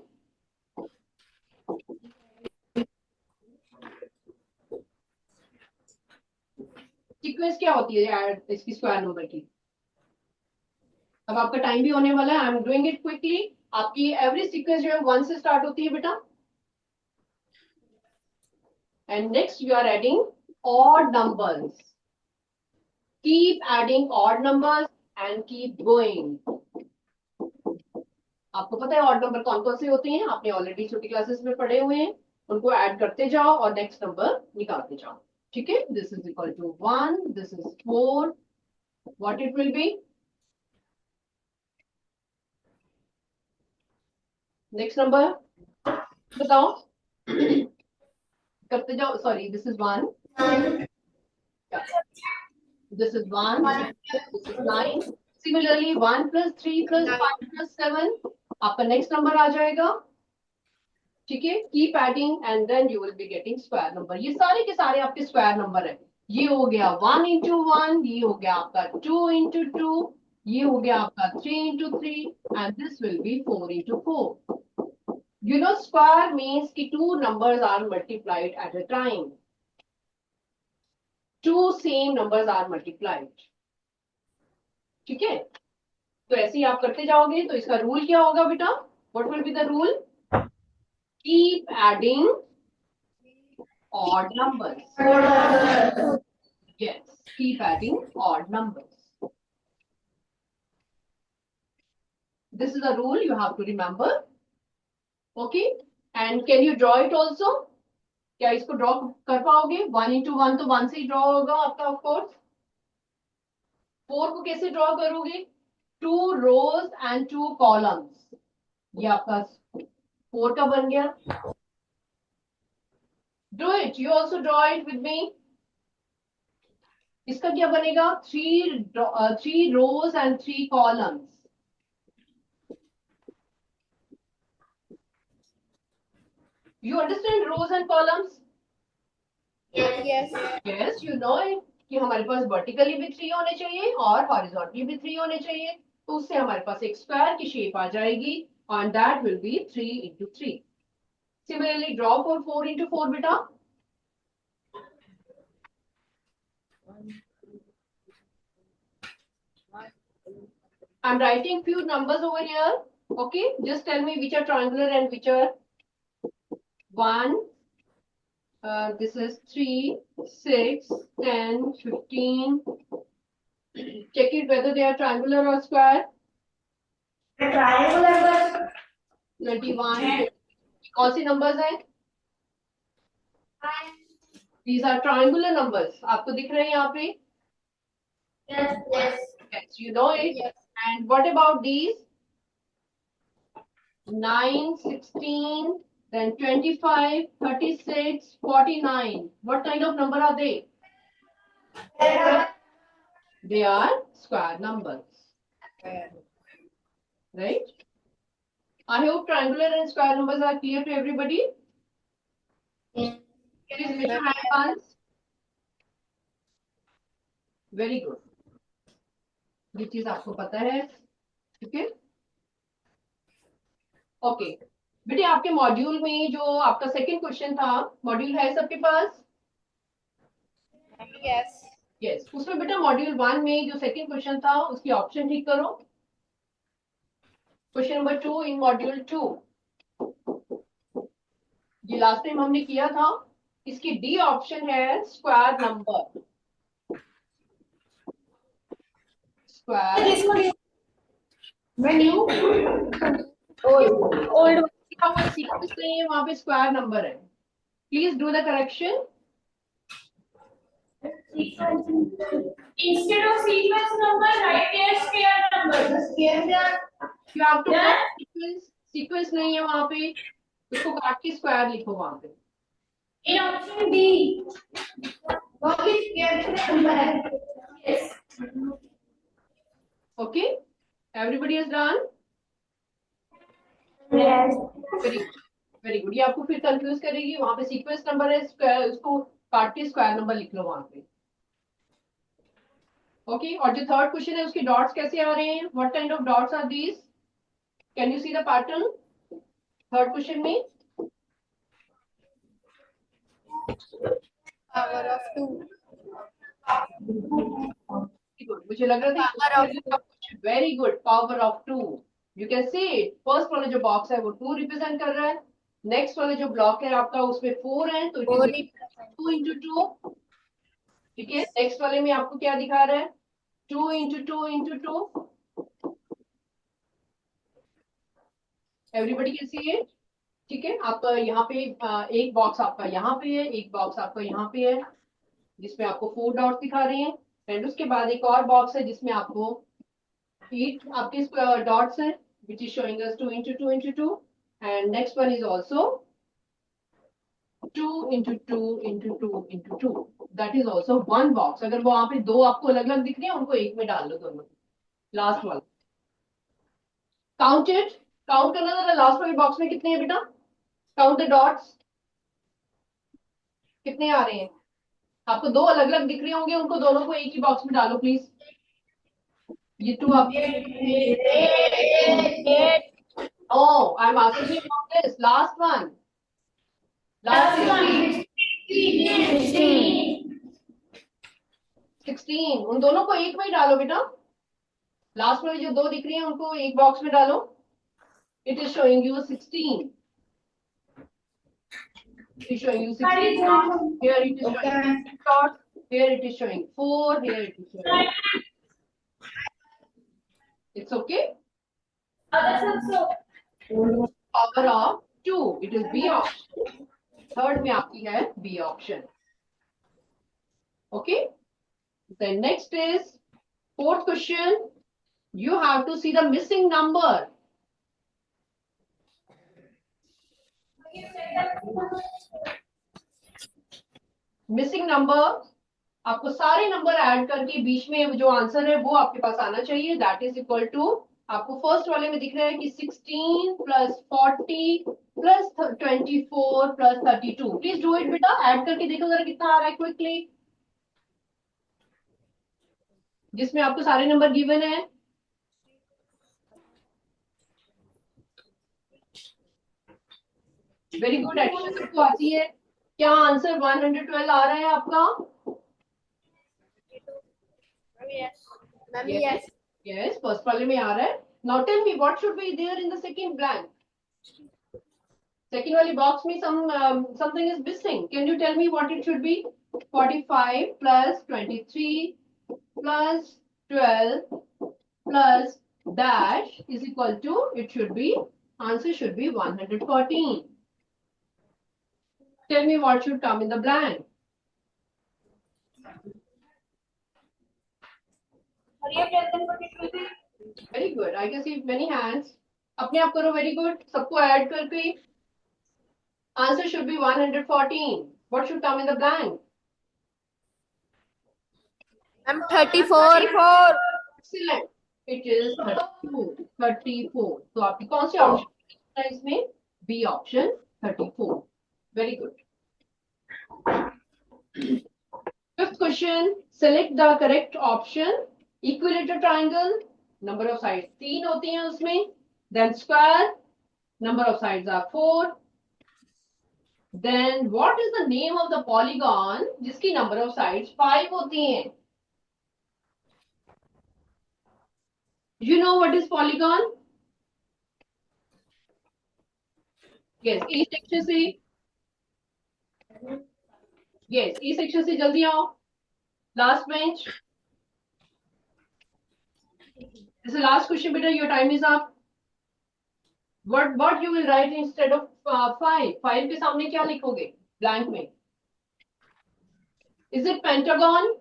सीक्वेंस क्या होती है यार इसकी स्क्वायर नंबर की? अब आपका टाइम भी होने वाला है, I am doing it quickly. आपकी एवरी सीक्वेंस जो है 1 से स्टार्ट होती है बेटा, and next you are adding odd numbers, keep adding odd numbers and keep going. आपको पता है ऑड नंबर कौन कौन से होते हैं, आपने ऑलरेडी छोटी क्लासेस में पढ़े हुए हैं, उनको ऐड करते जाओ और नेक्स्ट नंबर निकालते जाओ। ठीक है, this is equal to 1, this is 4, what it will be, next number बताओ। करते जाओ, sorry this is 1, this is 1, this is 9, similarly 1 plus 3 plus 5 plus 7 आपका नेक्स्ट नंबर आ जाएगा। ठीक है, keep adding and then you will be getting square number. ये सारे के सारे आपके स्क्वायर नंबर है। ये हो गया 1 into 1, ये हो गया आपका 2 into 2, ये हो गया आपका 3 into 3 and this will B 4 into 4। You know square means कि two numbers are multiplied at a time. Two same numbers are multiplied. ठीक है, तो ऐसे ही आप करते जाओगे तो इसका रूल क्या होगा बेटा? What will be the rule? Keep adding odd numbers. Yes, keep adding odd numbers. This is a rule you have to remember. Okay, and can you draw it also? क्या इसको ड्रॉ कर पाओगे? 1 into 1 तो 1 से ही draw होगा आपका of course. 4 को कैसे ड्रॉ करोगे? 2 rows and 2 columns, ये आपका 4 का बन गया। Do it, you also draw it with me. इसका क्या बनेगा? 3 rows and 3 columns. You understand rows and columns? Yes. Yes, you know it कि हमारे पास वर्टिकली भी 3 होने चाहिए और हॉरिजॉन्टली भी 3 होने चाहिए, तो उससे हमारे पास एक स्क्वायर की शेप आ जाएगी and that will be 3 into 3. Similarly, draw for 4 into 4 बेटा। I'm writing few numbers over here. Okay, just tell me which are triangular and which are 1. This is 3, 6, 10, 15, check it whether they are triangular or square. Triangle number. 21. कौन सी numbers हैं? These are triangular numbers. आपको दिख रहे हैं यहाँ पे? Yes, yes. Yes, you know it. Yes. And what about these? 9, 16, then 25, 36, 49. What kind of number are they? They are square numbers. Right? I hope triangular and square numbers are clear to everybody. Yes. Please raise your hand once. Very good. ये चीज आपको पता है, ठीक है? Okay बेटे, आपके module में जो आपका सेकंड क्वेश्चन था, मॉड्यूल है सबके पास? Yes. यस, उसमें बेटा मॉड्यूल 1 में जो सेकंड क्वेश्चन था उसकी ऑप्शन ठीक करो. क्वेश्चन नंबर 2 इन मॉड्यूल 2, ये लास्ट टाइम हमने किया था. इसकी डी ऑप्शन है square number. Square Old. Sequence नहीं है, वहां पे स्क्वायर नंबर है. Please do the correction. Instead of sequence number, write a square number. You have to put sequence नहीं है वहां पे, उसको काट के स्क्वायर लिखो वहां पे. In option B. What is square number? Yes. Okay, everybody is done. Yes. Very good. ये आपको फिर कंफ्यूज करेगी. वहां पे सीक्वेंस नंबर है, स्क्वायर, उसको काट के स्क्वायर नंबर लिख लो वहां पे. ओके, और जो थर्ड क्वेश्चन है उसके डॉट्स कैसे आ रहे हैं? What kind of dots are these? Can you see the pattern third question में? Power of 2. मुझे लग रहा था very good. Power of 2. You can see it. First वाला जो बॉक्स है वो 2 रिप्रेजेंट कर रहा है. नेक्स्ट वाला जो ब्लॉक है आपका उसमें 4 है, तो 2 इंटू 2. ठीक है, नेक्स्ट वाले में आपको क्या दिखा रहा है? 2 into 2 into 2. Everybody can see it. ठीक है, आपका यहाँ पे एक बॉक्स आपका यहाँ पे है, एक बॉक्स आपका यहाँ पे है जिसमें आपको 4 डॉट्स दिखा रहे हैं. एंड उसके बाद एक और बॉक्स है जिसमें आपको 8 आपके डॉट्स हैं, which is showing us 2 into 2 into 2. And next one is also 2 into 2 into 2 into 2. That is also one box. अगर वो वहां पे दो आपको अलग अलग दिख रही है, उनको एक में डाल लो दोनों. लास्ट वाला काउंट इट. काउंट करना जरा, लास्ट वाले बॉक्स में कितने हैं बेटा? Count the dots. कितने आ रहे हैं? आपको दो अलग अलग दिख रहे होंगे, उनको दोनों को एक ही बॉक्स में डालो प्लीज. ये 2 आपके. Oh, I'm asking you about this last one. Last one. 16. उन दोनों को एक में ही डालो बेटा. लास्ट में जो दो दिख रही हैं उनको एक बॉक्स में डालो. It is showing you 16. It is showing you 16. Here it is showing short. Here it is showing 4. Here it is showing. It's okay. Power of 2. It is B option. Third में आपकी है B option. Okay. Then next is fourth question. You have to see the missing number. Missing number. आपको सारे number add करके बीच में जो answer है वो आपके पास आना चाहिए. दैट इज इक्वल टू, आपको फर्स्ट वाले में दिख रहा है कि 16 plus 40 plus 24 plus 32. Please do it बेटा. ऐड करके देखो जरा कितना आ रहा है क्विकली, जिसमें आपको सारे नंबर गिवन है. Very good. एडिशन सबको आती है. क्या आंसर 112 आ रहा है आपका? Yes. Yes, first वाले में आ रहा है. Now tell me what should be there in the second blank. Second वाली box में something is missing. Can you tell me what it should be? 45 plus 23 plus 12 plus dash is equal to, it should be, answer should be 114. Tell me what should come in the blank. Very good. I can see many hands. अपने आप करो, very good. सबको add करके. Answer should be 114. What should come in the blank? I'm 34. Excellent. It is 32. 34. तो आपकी कौन C option है इसमें? B option 34. Very good. Fifth question. Select the correct option. Equilateral triangle. Number of sides 3 होती हैं उसमें. Then square. Number of sides are 4. Then what is the name of the polygon जिसकी number of sides 5 होती हैं? You know what is polygon? Yes, E section से. Yes, E section से जल्दी आओ. Last bench. This is the last question, beta. Your time is up. What you will write instead of 5? 5 के सामने क्या लिखोगे? Blank में. Is it pentagon?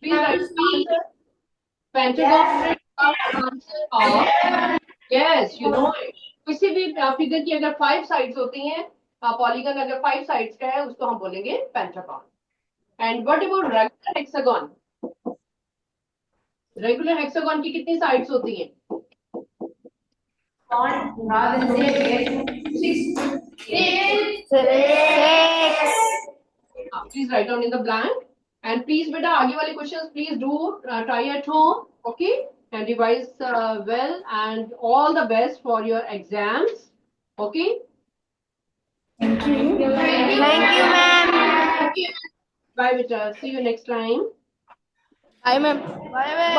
Please write the answer. Pentagon is the answer of. Yes, you know it. किसी भी figure की अगर 5 sides होती हैं, पॉलीगन अगर 5 sides का है, उसको हम बोलेंगे pentagon. And what about regular hexagon? Regular hexagon की कितनी sides होती हैं? Please write down in the blank. And please, beta, आगे वाले questions please do try at home, okay? And revise well, and all the best for your exams, okay? Thank you, ma'am. Bye, beta. See you next time. Bye, ma'am. Bye, ma'am.